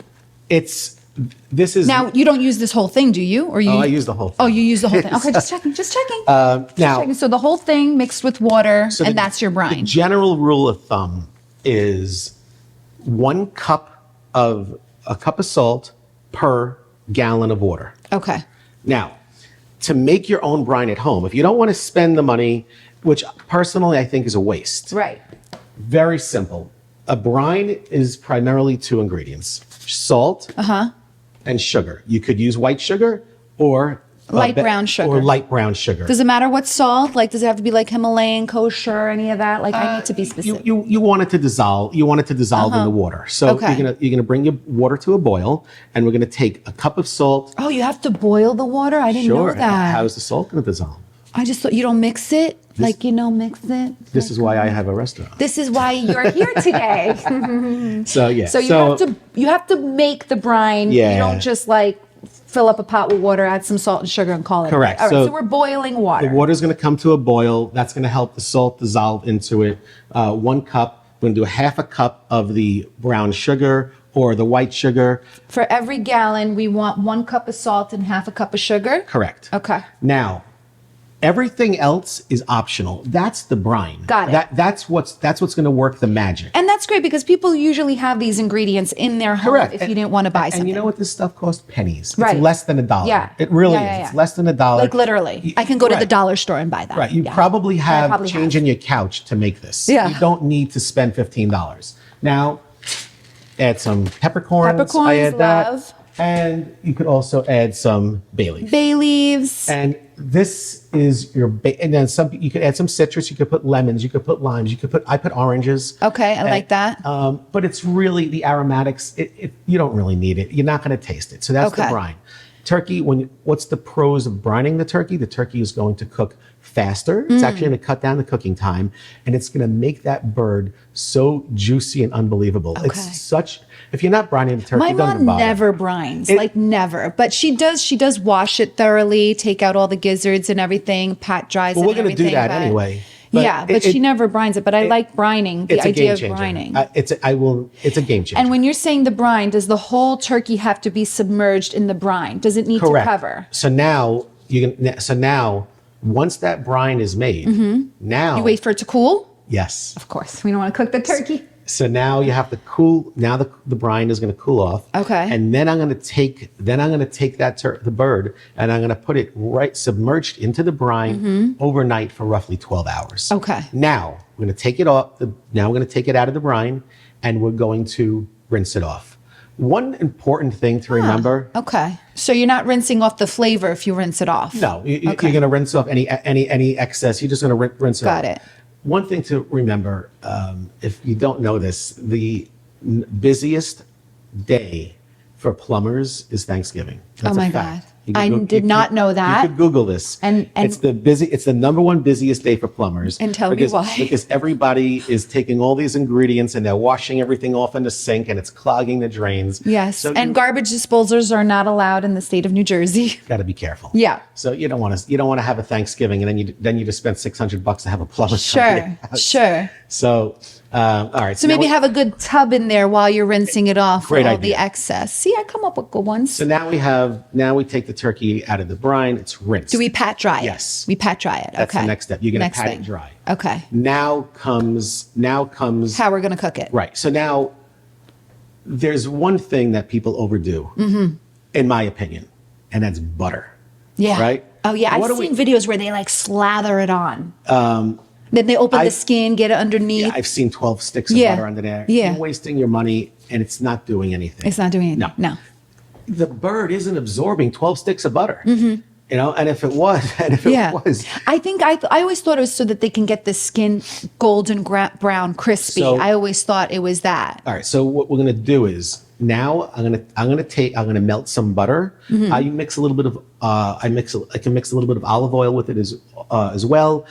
This is Now you don't use this whole thing, do you? Or you? Oh, I use the whole thing. Oh, you use the whole thing. Okay, just checking. Just checking. now, checking. So the whole thing mixed with water, and that's your the brine. general rule of thumb is a cup of salt per gallon of water. Okay. Now, to make your own brine at home, if you don't want to spend the money, which personally I think is a waste. Right. Very simple. A brine is primarily two ingredients: salt and sugar. You could use white sugar or Light brown sugar. Or light brown sugar. Does it matter what salt? Like, does it have to be like Himalayan, kosher, any of that? Like, I need to be specific. You want it to dissolve. You want it to dissolve in the water. So Okay. you're gonna bring your water to a boil, and we're gonna take a cup of salt. Oh, you have to boil the water? I didn't know that. How's the salt gonna dissolve? I just thought you don't mix it. Mix it. This is why I have a restaurant. This is why you're here today. So yeah. So you have to make the brine. Yeah. You don't just like fill up a pot with water, add some salt and sugar, and call it. Correct. All right. So So we're boiling water. The water's going to come to a boil. That's going to help the salt dissolve into it. 1 cup. We're going to do a half a cup of the brown sugar or the white sugar. For every gallon, we want 1 cup of salt and half a cup of sugar? Correct. Okay. Now, everything else is optional. That's the brine. Got it. That's what's going to work the magic. And that's great because people usually have these ingredients in their home if you didn't want to buy something. And you know what? This stuff costs pennies. Right. It's less than $1. Yeah. It really Yeah, is. It's less than $1. Like literally. I can go to the dollar store and buy that. Right. You probably have change in your couch to make this. Yeah. You don't need to spend $15. Now, add some peppercorns. Peppercorns, I add love. that. And you could also add some bay leaf. Bay leaves. And this is your and then you could add some citrus. You could put lemons. You could put limes. I put oranges. Okay, I like that. But it's really the aromatics. You don't really need it. You're not going to taste it. So that's the brine. Turkey. What's the pros of brining the turkey? The turkey is going to cook faster. It's actually going to cut down the cooking time, and it's going to make that bird so juicy and unbelievable. Okay. It's such. If you're not brining the turkey, My don't even mom bother. never brines, like never. But she does wash it thoroughly, take out all the gizzards and everything, pat dries it and We're going to do everything, that but- anyway. But she never brines it. But I like brining, the It's a idea game of changer. brining. It's a game changer. And when you're saying the brine, does the whole turkey have to be submerged in the brine? Does it need Correct. to cover? So now once that brine is made, now You wait for it to cool? yes. Of course. We don't want to cook the turkey. So now you have to cool. Now the brine is going to cool off. Okay. And then I'm going to take the bird and I'm going to put it submerged into the brine overnight for roughly 12 hours. Okay. Now we're going to take it off. Now we're going to take it out of the brine and we're going to rinse it off. One important thing to remember. Okay. So you're not rinsing off the flavor if you rinse it off. No, you're going to rinse off any excess. You're just going to rinse it off. Got it. One thing to remember, if you don't know this, the busiest day for plumbers is Thanksgiving. That's Oh my a fact. God. I did not know that. You could Google this. And it's the number one busiest day for plumbers. And tell me why. Because everybody is taking all these ingredients and they're washing everything off in the sink and it's clogging the drains. Yes. So And garbage disposers are not allowed in the state of New Jersey. got to be careful. Yeah. So you don't want to have a Thanksgiving and then you just spend $600 to have a plumber. Sure. So, all right. So maybe have a good tub in there while you're rinsing it off Great for all idea. the excess. See, I come up with good ones. So now we take the turkey out of the brine. It's rinsed. Do we pat dry it? Yes. We pat dry it. That's okay. the next step. You're going Next to pat thing. it dry. Okay. Now comes. How we're going to cook it. Right. So now there's one thing that people overdo, in my opinion, and that's butter. Yeah. Right? Oh, yeah. I've seen videos where they like slather it on. Then they open the skin, get it underneath. Yeah, I've seen 12 sticks of butter under there. Yeah. You're wasting your money and it's not doing anything. It's not doing anything. No. The bird isn't absorbing 12 sticks of butter. You know, and if it was, I think I always thought it was so that they can get the skin golden brown, crispy. So- I always thought it was that. All right. So what we're gonna do is now I'm gonna melt some butter. I mix a little bit of I can mix a little bit of olive oil with it as well.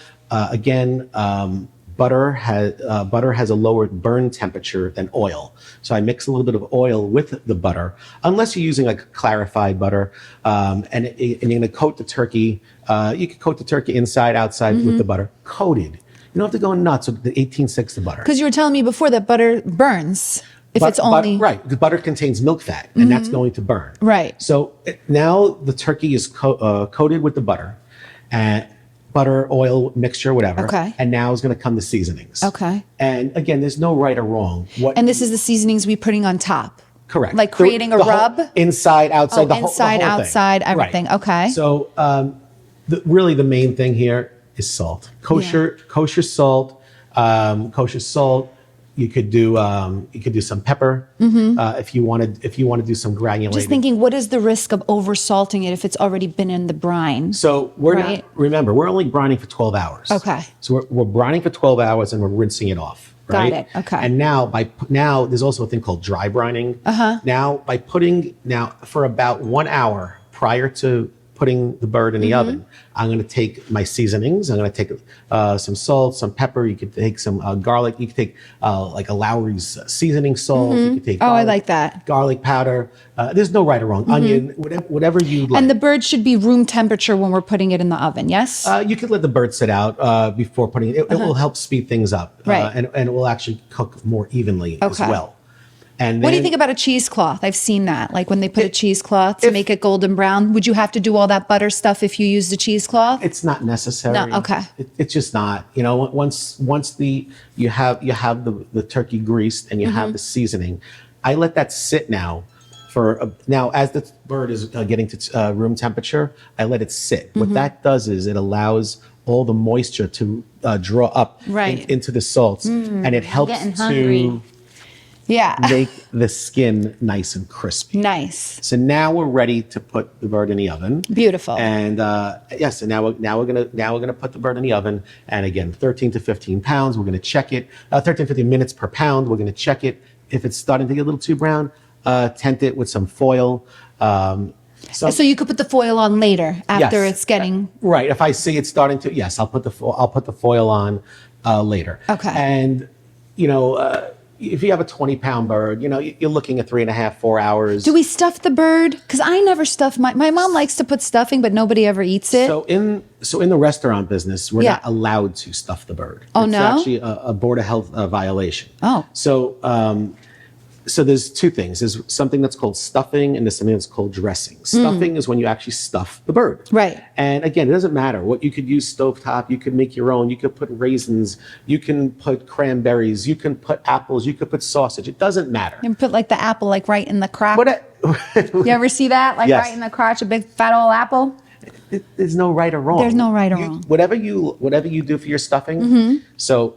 Butter has a lower burn temperature than oil. So I mix a little bit of oil with the butter, unless you're using like clarified butter, and you're going to coat the turkey. You can coat the turkey inside, outside with the butter, coated. You don't have to go nuts with the 18/6 of butter. Because you were telling me before that butter burns if it's only... right. The butter contains milk fat, and that's going to burn. Right. So now the turkey is coated with the butter, and butter, oil, mixture, whatever. Okay. And now is going to come the seasonings. Okay. And again, there's no right or wrong. And this is the seasonings we're putting on top. Correct. Like creating a rub? Inside, outside, the whole outside, thing. everything. Right. Okay. So really the main thing here is salt. Kosher salt. Kosher salt. You could do some pepper if you want to do some granulated. Just thinking, what is the risk of over salting it if it's already been in the brine? So we're only brining for 12 hours. Okay. So we're brining for 12 hours and we're rinsing it off. Right? Got it. Okay. And now there's also a thing called dry brining. Now for about 1 hour prior to putting the bird in the oven, I'm going to take my seasonings. I'm going to take some salt, some pepper. You could take some garlic. You could take like a Lowry's seasoning salt. You could take I like that. Garlic powder. There's no right or wrong. Onion, whatever you like. And the bird should be room temperature when we're putting it in the oven, yes? You could let the bird sit out before putting it. It will help speed things up. Right. And it will actually cook more evenly as well. And What do you then- think about a cheesecloth? I've seen that. Like when they put a cheesecloth to make it golden brown, would you have to do all that butter stuff if you used a cheesecloth? It's not necessary. No, okay. It's just not. You know, once you have the turkey greased and you have the seasoning, I let that sit now now as the bird is getting to room temperature, I let it sit. What that does is it allows all the moisture to draw up into the salts, and it helps getting hungry. to make the skin nice and crispy. Nice. So now we're ready to put the bird in the oven. Beautiful. And so now we're gonna put the bird in the oven. And again, 13 to 15 pounds. We're gonna check it. 13 to 15 minutes per pound. We're gonna check it. If it's starting to get a little too brown, tent it with some foil. So you could put the foil on later after Yes. it's getting Right. If I see it starting to, yes, I'll put the foil on later. Okay. And if you have a 20-pound bird, you're looking at 3.5, 4 hours. Do we stuff the bird? Because I never stuff my mom likes to put stuffing, but nobody ever eats it. So in the restaurant business, we're not allowed to stuff the bird. Oh, it's no? actually a Board of Health violation. Oh. So there's two things. There's something that's called stuffing, and there's something that's called dressing. Stuffing is when you actually stuff the bird. Right. And again, it doesn't matter what you could use stovetop. You could make your own. You could put raisins. You can put cranberries. You can put apples. You could put sausage. It doesn't matter. And put like the apple like right in the crotch. What? You ever see that? Like Yes. right in the crotch, a big fat old apple? There's no right or wrong. There's no right or wrong. Whatever you do for your stuffing. So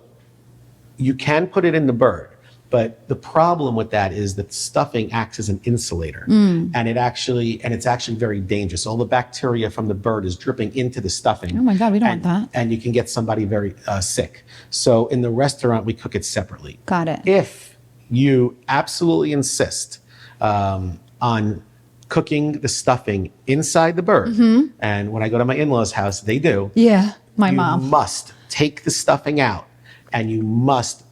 you can put it in the bird. But the problem with that is that stuffing acts as an insulator, and it's actually very dangerous. All the bacteria from the bird is dripping into the stuffing. Oh my God, we don't want that. And you can get somebody very sick. So in the restaurant, we cook it separately. Got it. If you absolutely insist on cooking the stuffing inside the bird, and when I go to my in-laws' house, they do. Yeah, my You mom. must take the stuffing out, and you must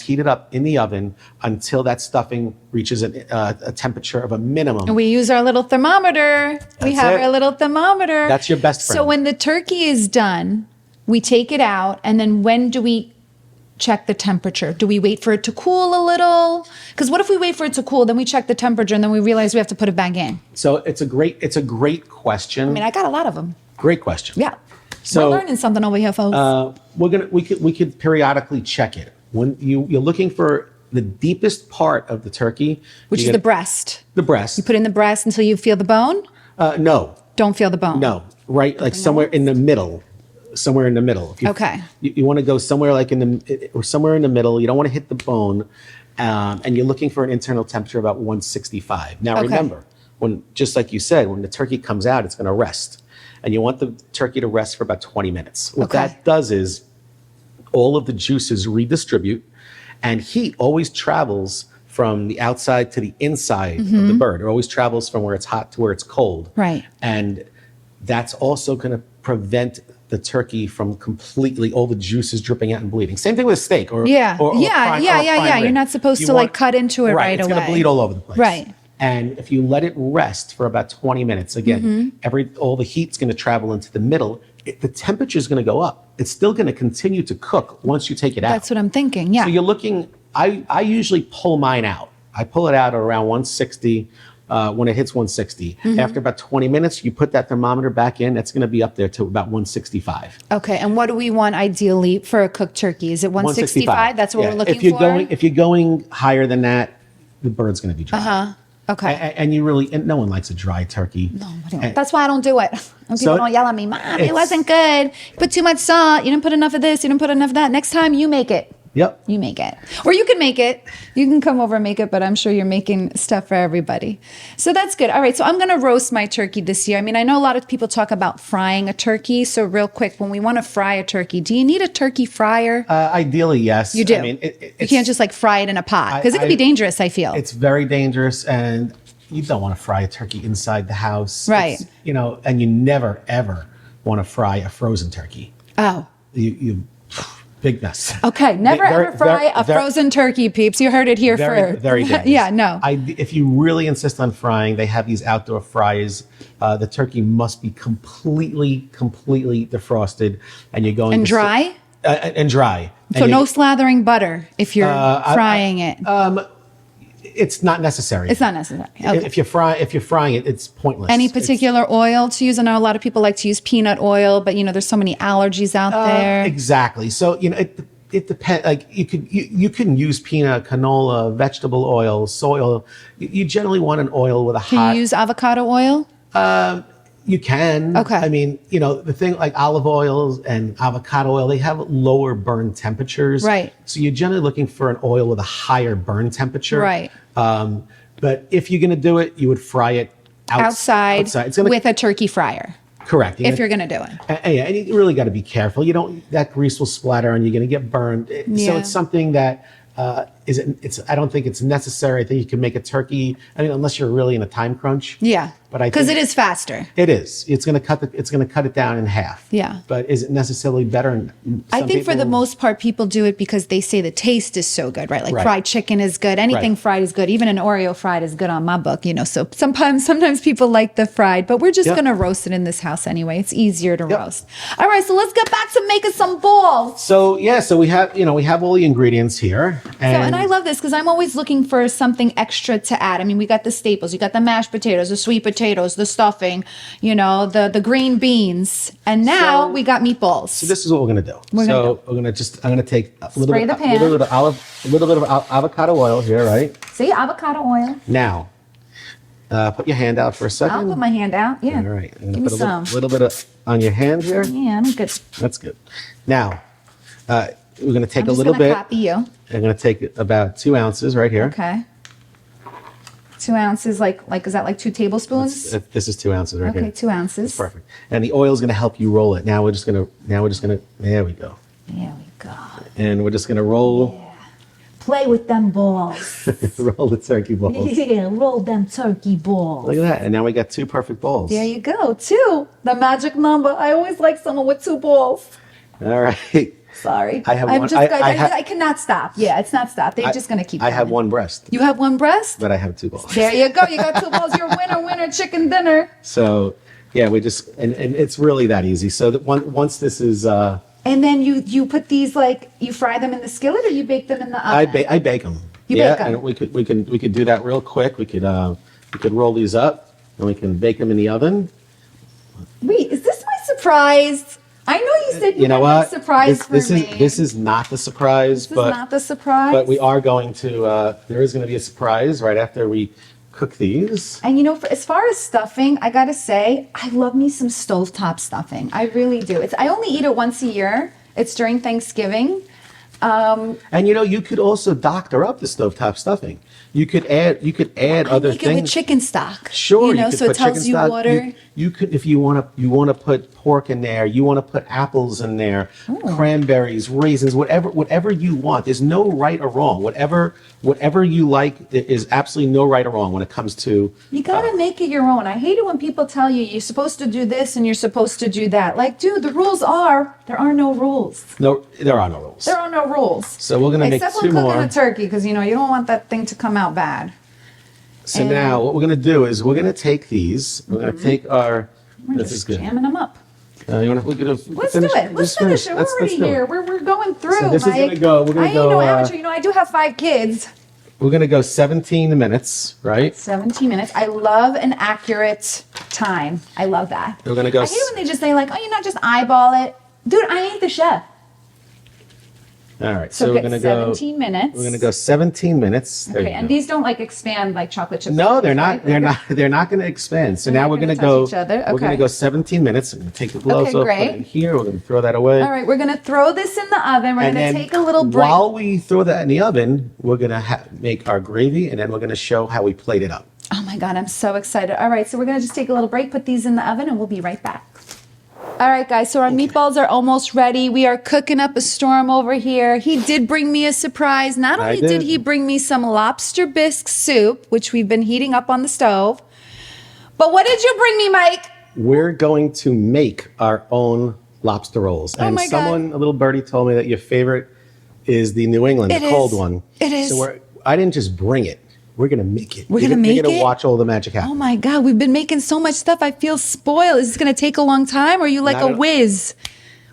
heat it up in the oven until that stuffing reaches a temperature of a minimum. And we use our little thermometer. We That's have it. our little thermometer. That's your best friend. So when the turkey is done, we take it out, and then when do we check the temperature? Do we wait for it to cool a little? Because what if we wait for it to cool, then we check the temperature, and then we realize we have to put it back in? So it's a great question. I mean, I got a lot of them. Great question. Yeah. So we're learning something over here, folks. we could periodically check it when you're looking for the deepest part of the turkey, Which is the breast. The breast. You put in the breast until you feel the bone? No. Don't feel the bone. No. Right, like somewhere in the middle. Somewhere in the middle. Okay. You want to go somewhere somewhere in the middle. You don't want to hit the bone, and you're looking for an internal temperature about 165. Now Okay. remember, just like you said, when the turkey comes out, it's going to rest. And you want the turkey to rest for about 20 minutes. What Okay. that does is all of the juices redistribute, and heat always travels from the outside to the inside of the bird. It always travels from where it's hot to where it's cold. Right. And that's also going to prevent the turkey from completely all the juices dripping out and bleeding. Same thing with a steak or Yeah. or prime You're rib. not supposed You to want- like cut into it right It's away. going to bleed all over the place. Right. And if you let it rest for about 20 minutes, again, all the heat's going to travel into the middle. The temperature is going to go up. It's still going to continue to cook once you take it out. That's what I'm thinking. Yeah. So you're looking. I usually pull mine out. I pull it out at around 160. When it hits 160, after about 20 minutes, you put that thermometer back in. That's going to be up there to about 165. Okay. And what do we want ideally for a cooked turkey? Is it 165? That's what Yeah. we're looking if you're for? If you're going higher than that, the bird's going to be dry. Okay. And no one likes a dry turkey. No, That's why I don't do it. And people So don't yell at me, Mom, it it's- wasn't good. You put too much salt. You didn't put enough of this. You didn't put enough of that. Next time you make it. Yep. You make it. Or you can make it. You can come over and make it, but I'm sure you're making stuff for everybody. So that's good. All right. So I'm going to roast my turkey this year. I mean, I know a lot of people talk about frying a turkey. So real quick, when we want to fry a turkey, do you need a turkey fryer? Ideally, yes. You do. I mean, you can't just like fry it in a pot because it could be dangerous, I feel. It's very dangerous, and you don't want to fry a turkey inside the house. Right. And you never, ever want to fry a frozen turkey. Oh. You big mess. Okay, never Very- ever fry a very- frozen turkey, peeps. You heard it here Very, first. very dangerous. Yeah, no. If you really insist on frying, they have these outdoor fryers. The turkey must be completely defrosted, and you're going And to dry? and dry. So no slathering butter if you're frying it. It's not necessary. It's not necessary. Okay. If you're frying it, it's pointless. Any particular oil to use? I know a lot of people like to use peanut oil, but there's so many allergies out there. Exactly. So it depends. Like you can use peanut, canola, vegetable oil, soy oil. You generally want an oil with a hot. Can you use avocado oil? You can. Okay. I mean, the thing like olive oils and avocado oil, they have lower burn temperatures. Right. So you're generally looking for an oil with a higher burn temperature. Right. But if you're going to do it, you would fry it outside. It's with a turkey fryer. Correct. If you're going to do it. And you really got to be careful. That grease will splatter and you're going to get burned. So it's something that I don't think it's necessary. I think you can make a turkey. I mean, unless you're really in a time crunch. Yeah. But because it is faster. It is. It's going to cut it down in half. Yeah. But is it necessarily better? I think for the most part, people do it because they say the taste is so good, right? Like fried chicken is good. Anything fried is good. Even an Oreo fried is good on my book, So sometimes people like the fried, but we're just going to roast it in this house anyway. It's easier to roast. All right. So let's get back to making some balls. So we have all the ingredients here. And I love this because I'm always looking for something extra to add. I mean, we got the staples. You got the mashed potatoes, the sweet potatoes, the stuffing, the green beans. And now we got meatballs. So this is what we're going to do. I'm going to take a little bit of avocado oil here, right? See, avocado oil. Now, put your hand out for a second. I'll put my hand out. Yeah. All right. I'm Give going to put me a little bit on your hand here. Yeah, I'm good. That's good. Now, we're going to take a little bit. I'm just going to copy you. I'm going to take about 2 ounces right here. Okay. 2 ounces, like is that like 2 tablespoons? This is 2 ounces right here. Okay, 2 ounces. That's perfect. And the oil is going to help you roll it. Now we're just going to. There we go. There we go. And we're just going to roll. Yeah. Play with them balls. Roll the turkey balls. Yeah, roll them turkey balls. Look at that. And now we got 2 perfect balls. There you go. 2. The magic number. I always like someone with 2 balls. All right. Sorry. I have one. I cannot stop. Yeah, it's not stop. They're just going to keep I going. have 1 breast. You have 1 breast? But I have 2 balls. There you go. You got 2 balls. You're winner, chicken dinner. So, yeah, we just, and it's really that easy. So that once this is... and then you put these, you fry them in the skillet or you bake them in the oven? I bake them. You bake them? And we could do that real quick. We could roll these up and we can bake them in the oven. Wait, is this my surprise? I know you said you had a surprise for me. This is not the surprise. This is not the surprise? But we are going to, there is going to be a surprise right after we cook these. And as far as stuffing, I got to say, I love me some stovetop stuffing. I really do. I only eat it once a year. It's during Thanksgiving. And you could also doctor up the stovetop stuffing. You could add other make things. It with chicken stock. Sure, you could so put it tells chicken you stock. water. You could, if you want to put pork in there. You want to put apples in there, cranberries, raisins, whatever you want. There's no right or wrong. Whatever you like, there is absolutely no right or wrong when it comes to. You gotta make it your own. I hate it when people tell you you're supposed to do this and you're supposed to do that. Like, dude, the rules are there are no rules. No, there are no rules. There are no rules. So we're gonna make 2 more. Except when cooking a turkey, because you don't want that thing to come out bad. So now what we're going to do is we're going to take these. We're going to take our. This is good. Jamming them up. Let's do it. Let's finish it. We're already here. We're going through. So this is going to go. We're going to go. I ain't no amateur. I do have 5 kids. We're going to go 17 minutes, right? 17 minutes. I love an accurate time. I love that. We're going to go. I hate when they just say just eyeball it. Dude, I ain't the chef. All right, so we're going to go 17 minutes. We're going to go 17 minutes. There okay, and these don't expand like chocolate chips. No, they're not. Right? They're not going to expand. So now we're going to go. Okay. We're going to go 17 minutes. I'm going to take the gloves off. Put it in here. We're going to throw that away. All right, we're going to throw this in the oven. We're going to take a little break. While we throw that in the oven, we're going to make our gravy, and then we're going to show how we plate it up. Oh my God, I'm so excited. All right, so we're going to just take a little break, put these in the oven, and we'll be right back. All right, guys, so our meatballs are almost ready. We are cooking up a storm over here. He did bring me a surprise. Not only did he bring me some lobster bisque soup, which we've been heating up on the stove, but what did you bring me, Mike? We're going to make our own lobster rolls. Oh my God. A little birdie told me that your favorite is the New England, the cold one. It is. So I didn't just bring it. We're going to make it. We're going to make it? You're going to watch all the magic happen. Oh my God, we've been making so much stuff. I feel spoiled. Is this going to take a long time or are you like a whiz?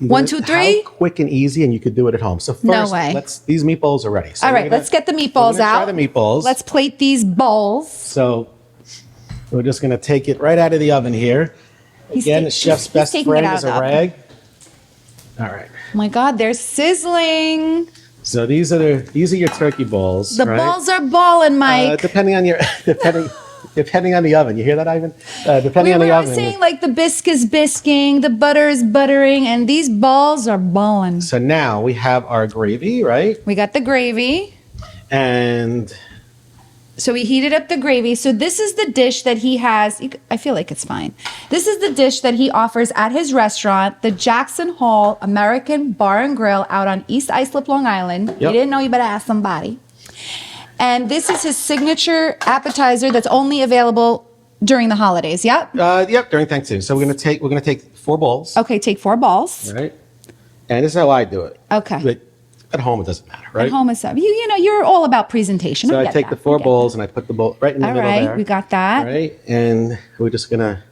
1, 2, 3. How quick and easy, and you could do it at home. So first, No way. these meatballs are ready. So All right, let's get the meatballs out. Try the meatballs. Let's plate these balls. So we're just going to take it right out of the oven here. Again, the chef's best friend is a rag. All right. Oh my God, they're sizzling. So these are your turkey balls. The balls are balling, Mike. Depending on your depending on the oven. You hear that, Ivan? Depending on the oven. We were saying like the bisque is bisking, the butter is buttering, and these balls are balling. So now we have our gravy, right? We got the gravy. And so we heated up the gravy. So this is the dish that he has. I feel like it's fine. This is the dish that he offers at his restaurant, the Jackson Hall American Bar and Grill out on East Islip, Long Island. Yep. You didn't know, you better ask somebody. And this is his signature appetizer that's only available during the holidays. Yep. Yep, during Thanksgiving. So we're gonna take 4 balls. Okay, take 4 balls. All right. And this is how I do it. Okay. But at home it doesn't matter, right? At home is you know, you're all about presentation. So I take the 4 bowls and I put the bowl right in the middle there. All right, we got that. All right, and we're just gonna.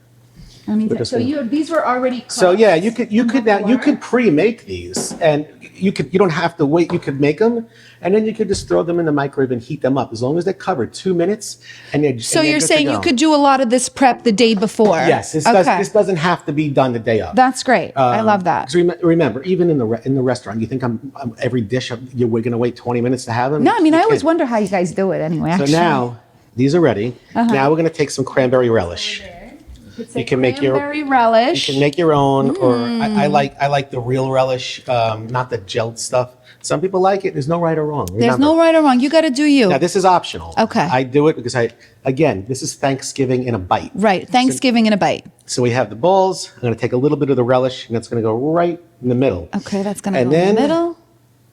So these were already cooked. So yeah, you could pre-make these, and you don't have to wait. You could make them, and then you could just throw them in the microwave and heat them up as long as they're covered 2 minutes. And they're so you're saying you could do a lot of this prep the day before? Yes, this doesn't have to be done the day of. That's great. I love that. Remember, even in the restaurant, you think I'm every dish we're going to wait 20 minutes to have them? No, I mean I always wonder how you guys do it anyway. So now these are ready. Now we're going to take some cranberry relish. You can make your relish. You can make your own, or I like the real relish, not the gelled stuff. Some people like it. There's no right or wrong. Remember. There's no right or wrong. You got to do you. Now this is optional. Okay. I do it because this is Thanksgiving in a bite. Right, Thanksgiving in a bite. So we have the balls. I'm going to take a little bit of the relish, and that's going to go right in the middle. Okay, that's going to go in the middle.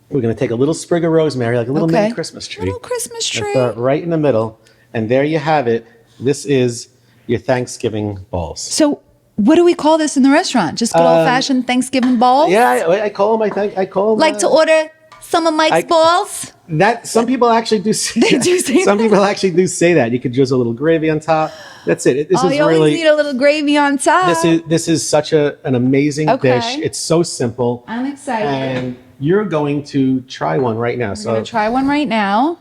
We're going to take a little sprig of rosemary, like a little mini Christmas tree. Little Christmas tree. Throw it right in the middle, and there you have it. This is your Thanksgiving balls. So what do we call this in the restaurant? Just good old-fashioned Thanksgiving balls? Yeah, I call them. I call them. Like to order some of Mike's balls? Some people actually do say They do say Some that. people actually do say that. You could drizzle a little gravy on top. That's it. This is you always need a little gravy on top. This is such an amazing dish. It's so simple. I'm excited. And you're going to try one right now. I'm going to try one right now.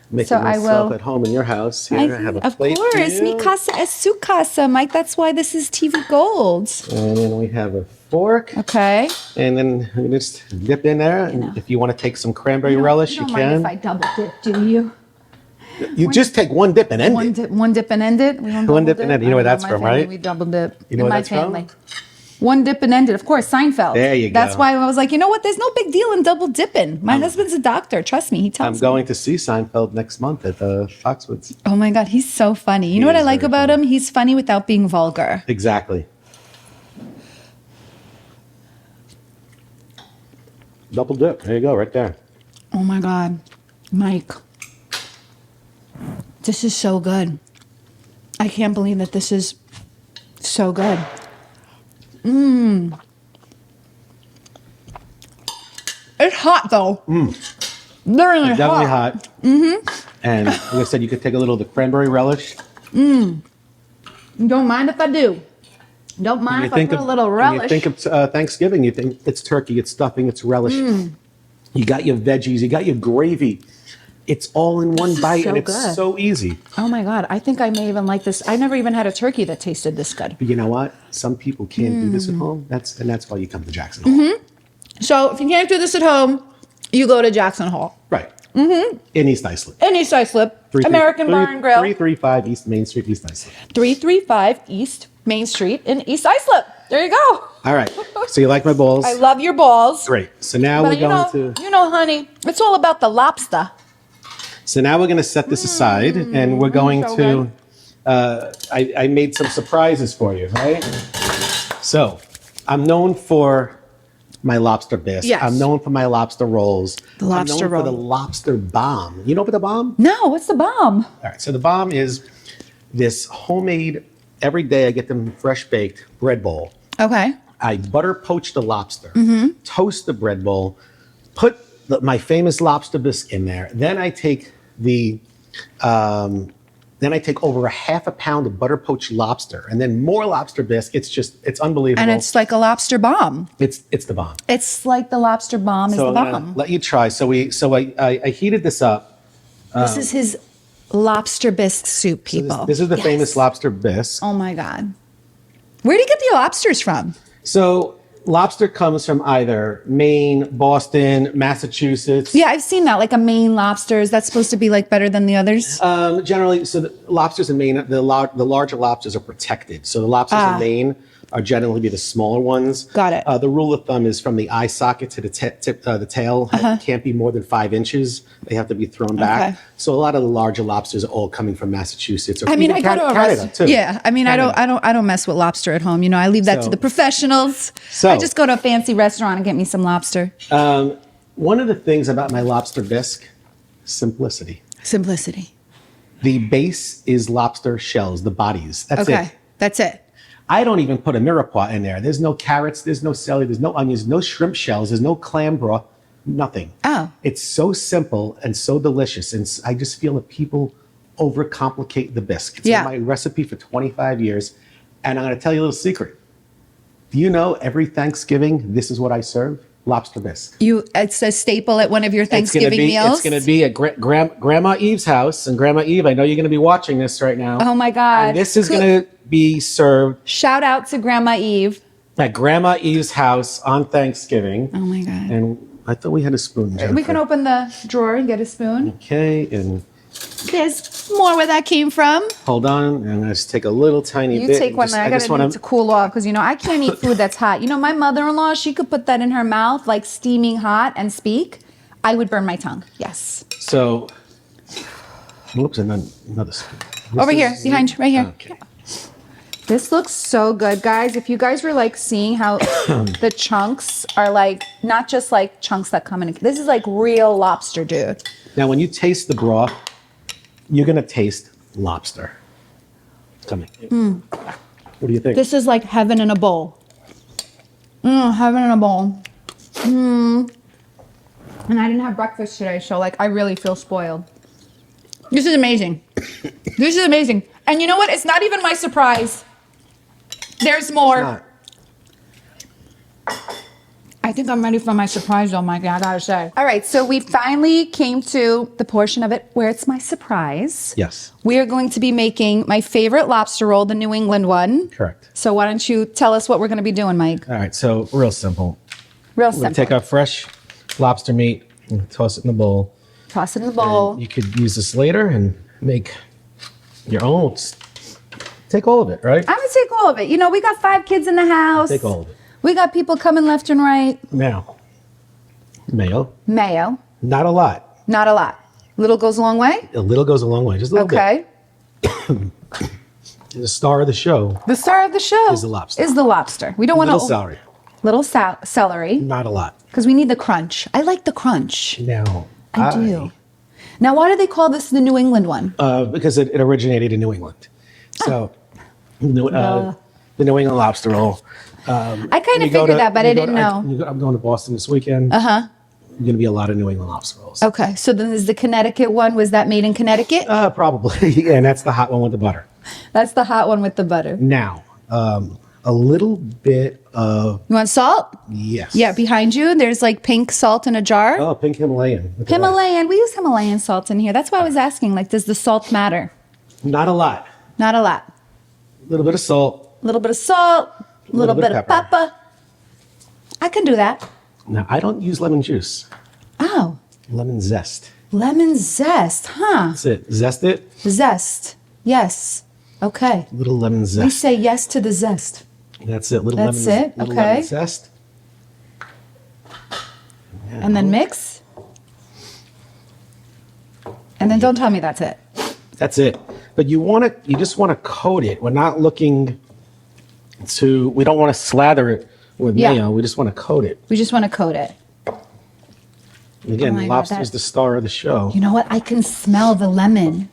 Making myself at home in your house. Here, I have a plate. Of course, mi casa es su casa, Mike. That's why this is TV Gold. And then we have a fork. Okay. And then you just dip in there. And if you want to take some cranberry relish, you can. You don't mind if I double dip, do you? You just take one dip and end it. One dip and end it? One dip and end it. You know where that's from, right? We double dip. You know where that's from? One dip and ended. Of course, Seinfeld. There you go. That's why I was like, you know what? There's no big deal in double dipping. My husband's a doctor. Trust me. He tells me. I'm going to see Seinfeld next month at Foxwoods. Oh my God, he's so funny. You know what I like about him? He's funny without being vulgar. Exactly. Double dip. There you go, right there. Oh my God, Mike. This is so good. I can't believe that this is so good. It's hot though. Literally it's definitely hot. And like I said, you could take a little of the cranberry relish. Don't mind if I do. Don't mind if I put a little relish. When you think of Thanksgiving, you think it's turkey, it's stuffing, it's relish. You got your veggies, you got your gravy. It's all in one bite, and it's so easy. Oh my God, I think I may even like this. I never even had a turkey that tasted this good. But you know what? Some people can't do this at home. That's why you come to Jackson Hall. So if you can't do this at home, you go to Jackson Hall. Right. In East Islip. In East Islip. American Bar and Grill. 335 East Main Street, East Islip. 335 East Main Street in East Islip. There you go. All right. So you like my balls? I love your balls. Great. So now we're going to... You know, honey, it's all about the lobster. So now we're going to set this aside, and we're going to... I made some surprises for you, right? So I'm known for my lobster bisque. Yes. I'm known for my lobster rolls. The lobster I'm known for the lobster bomb. You know about the bomb? No, what's the bomb? All right. So the bomb is this homemade, every day I get them fresh baked bread bowl. Okay. I butter poach the lobster, toast the bread bowl, put my famous lobster bisque in there. Then I take the Then I take over a half a pound of butter poached lobster, and then more lobster bisque. It's unbelievable. And it's like a lobster bomb. It's the bomb. It's like the lobster bomb is the I'm gonna bomb. let you try. I heated this up. This is his lobster bisque soup, people. This is the famous lobster bisque. Oh my God. Where do you get the lobsters from? So lobster comes from either Maine, Boston, Massachusetts. Yeah, I've seen that. Like a Maine lobster. Is that supposed to be like better than the others? Generally, so the lobsters in Maine, the larger lobsters are protected. So the lobsters in Maine are generally be the smaller ones. Got it. The rule of thumb is from the eye socket to the the tail. It can't be more than 5 inches. They have to be thrown back. Okay. So a lot of the larger lobsters are all coming from Massachusetts. Or I mean, even I go to a Canada restaurant. too. Yeah, I mean, Canada. I don't mess with lobster at home. You know, I leave that to the professionals. So- I just go to a fancy restaurant and get me some lobster. One of the things about my lobster bisque, simplicity. Simplicity. The base is lobster shells, the bodies. That's Okay, it. that's it. I don't even put a mirepoix in there. There's no carrots, there's no celery, there's no onions, no shrimp shells, there's no clam broth, nothing. Oh. It's so simple and so delicious. And I just feel that people overcomplicate the bisque. It's Yeah. my recipe for 25 years. And I'm going to tell you a little secret. Do you know every Thanksgiving, this is what I serve? Lobster bisque. It's a staple at one of your Thanksgiving meals. It's going to be at Grandma Eve's house. And Grandma Eve, I know you're going to be watching this right now. Oh my God. And this is going to be served Shout out to Grandma Eve. at Grandma Eve's house on Thanksgiving. Oh my God. And I thought we had a spoon, Jennifer. We can open the drawer and get a spoon. Okay, and There's more where that came from. hold on. I'm going to just take a little tiny You bit. take one there. I gotta need to cool off because, you know, I can't eat food that's hot. You know, my mother-in-law, she could put that in her mouth like steaming hot and speak. I would burn my tongue. Yes. So, whoops, and then another spoon. This Over here, is- behind you, right here. Okay. This looks so good, guys. If you guys were like seeing how the chunks are like, not just like chunks that come in. This is like real lobster, dude. Now, when you taste the broth, you're going to taste lobster. It's coming. What do you think? This is like heaven in a bowl. Heaven in a bowl. And I didn't have breakfast today, so like I really feel spoiled. This is amazing. This is amazing. And you know what? It's not even my surprise. There's more. Not. I think I'm ready for my surprise though, Mikey, I gotta say. All right, so we finally came to the portion of it where it's my surprise. Yes. We are going to be making my favorite lobster roll, the New England one. Correct. So why don't you tell us what we're gonna be doing, Mike? All right, so real simple. Real We're going simple. to take our fresh lobster meat and toss it in the bowl. Toss it in the bowl. And you could use this later and make your own. Take all of it, right? I'm gonna take all of it. You know, we got 5 kids in the house. Take all of it. We got people coming left and right. Now, mayo. Mayo, Not a lot. not a lot. Little goes a long way. A little goes a long way. Just a little Okay. bit. The star of the show. The star of the show Is the lobster. Is the lobster. We don't want Little to. celery. Little celery, Not a lot. because we need the crunch. I like the crunch. Now, I do. Now, why do they call this the New England one? Because it originated in New England. So, the New England lobster roll. I kind of figured that, but I didn't know. I'm going to Boston this weekend. Uh-huh. Going to be a lot of New England lobster rolls. Okay, so then is the Connecticut one, was that made in Connecticut? Probably. Yeah, and that's the hot one with the butter. That's the hot one with the butter. Now, a little bit of, You want salt? yes. Yeah, behind you, there's like pink salt in a jar. Oh, pink Himalayan. Look at that. Himalayan, we use Himalayan salt in here. That's why I was asking, like, does the salt matter? Not a lot. Not a lot. A little bit of salt. A little bit of salt, a little bit of pepper. pepper. I can do that. Now, I don't use lemon juice. Oh, Lemon zest. lemon zest, huh? That's it. Zest it. Zest, yes. Okay. Little lemon We zest. say yes to the zest. That's it. Little That's lemon. it? Little Okay. lemon zest. And then mix. And then don't tell me that's it. That's it. But you just want to coat it. We're not looking we don't want to slather it with Yeah. mayo. We just want to coat it. We just want to coat it. And again, Oh my God, lobster's that- the star of the show. You know what? I can smell the lemon.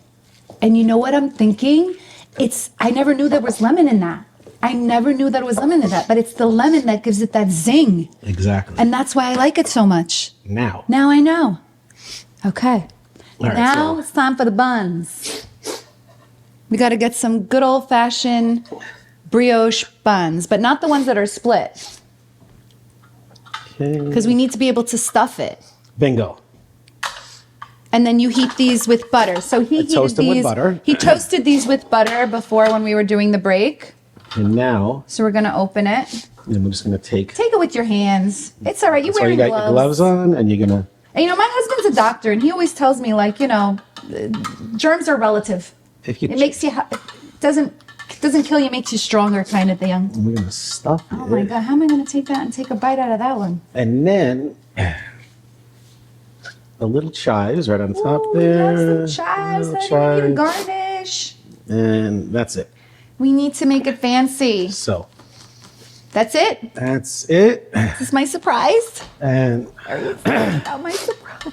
And you know what I'm thinking? I never knew there was lemon in that. I never knew there was lemon in that, but it's the lemon that gives it that zing. Exactly. And that's why I like it so much. Now. Now I know. Okay. All right, Now so- it's time for the buns. We got to get some good old-fashioned brioche buns, but not the ones that are split. Okay. Because we need to be able to stuff it. Bingo. And then you heat these with butter. So he toast them with butter. He toasted these with butter before when we were doing the break. And now, So we're gonna open it. I'm just gonna take it with your hands. It's all right. You're so wearing you got your gloves on, and you're gonna. And you know, my husband's a doctor, and he always tells me, like, you know, germs are relative. If you It makes you doesn't kill you, makes you stronger, kind of thing. we're gonna stuff it. Oh my God, how am I gonna take that and take a bite out of that one? And then a little chives right on top there. We have some chives. Little Honey. We need a chives. garnish. And that's it. We need to make it fancy. So That's it. that's it. This is my surprise. And Are you excited about my surprise?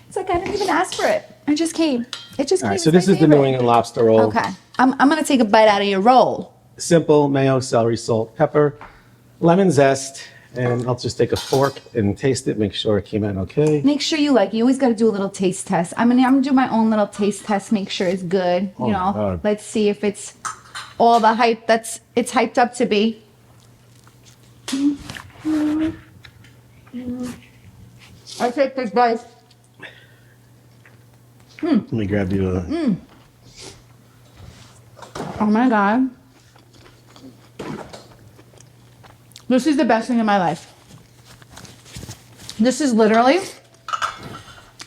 It's like I didn't even ask for it. I just came. It just came. all right, It's so this my is the New favorite. England lobster roll. Okay. I'm gonna take a bite out of your roll. Simple mayo, celery, salt, pepper, lemon zest, and I'll just take a fork and taste it, make sure it came out okay. Make sure you like. You always got to do a little taste test. I'm gonna do my own little taste test. Make sure it's good. Oh You my know. God. Let's see if it's all the hype that's it's hyped up to be. I take this bite. Let me grab you a. Oh my God. This is the best thing in my life. This is literally,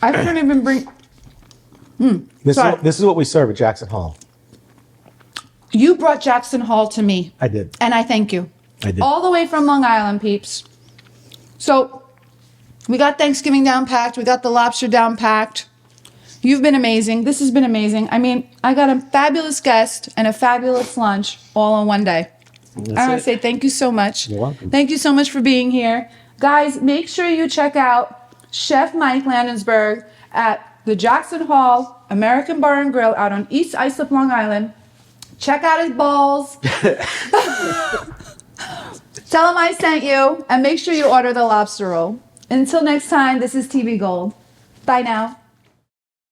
I couldn't even bring, sorry. This is what we serve at Jackson Hall. You brought Jackson Hall to me, I did. and I thank you. I did. All the way from Long Island, peeps. So, we got Thanksgiving down packed. We got the lobster down packed. You've been amazing. This has been amazing. I mean, I got a fabulous guest and a fabulous lunch all in one day. I want to it. say thank you so much. You're welcome. Thank you so much for being here. Guys, make sure you check out Chef Mike Landesberg at the Jackson Hall American Bar and Grill out on East Islip, Long Island. Check out his balls. Tell him I sent you, and make sure you order the lobster roll. Until next time, this is TV Gold. Bye now.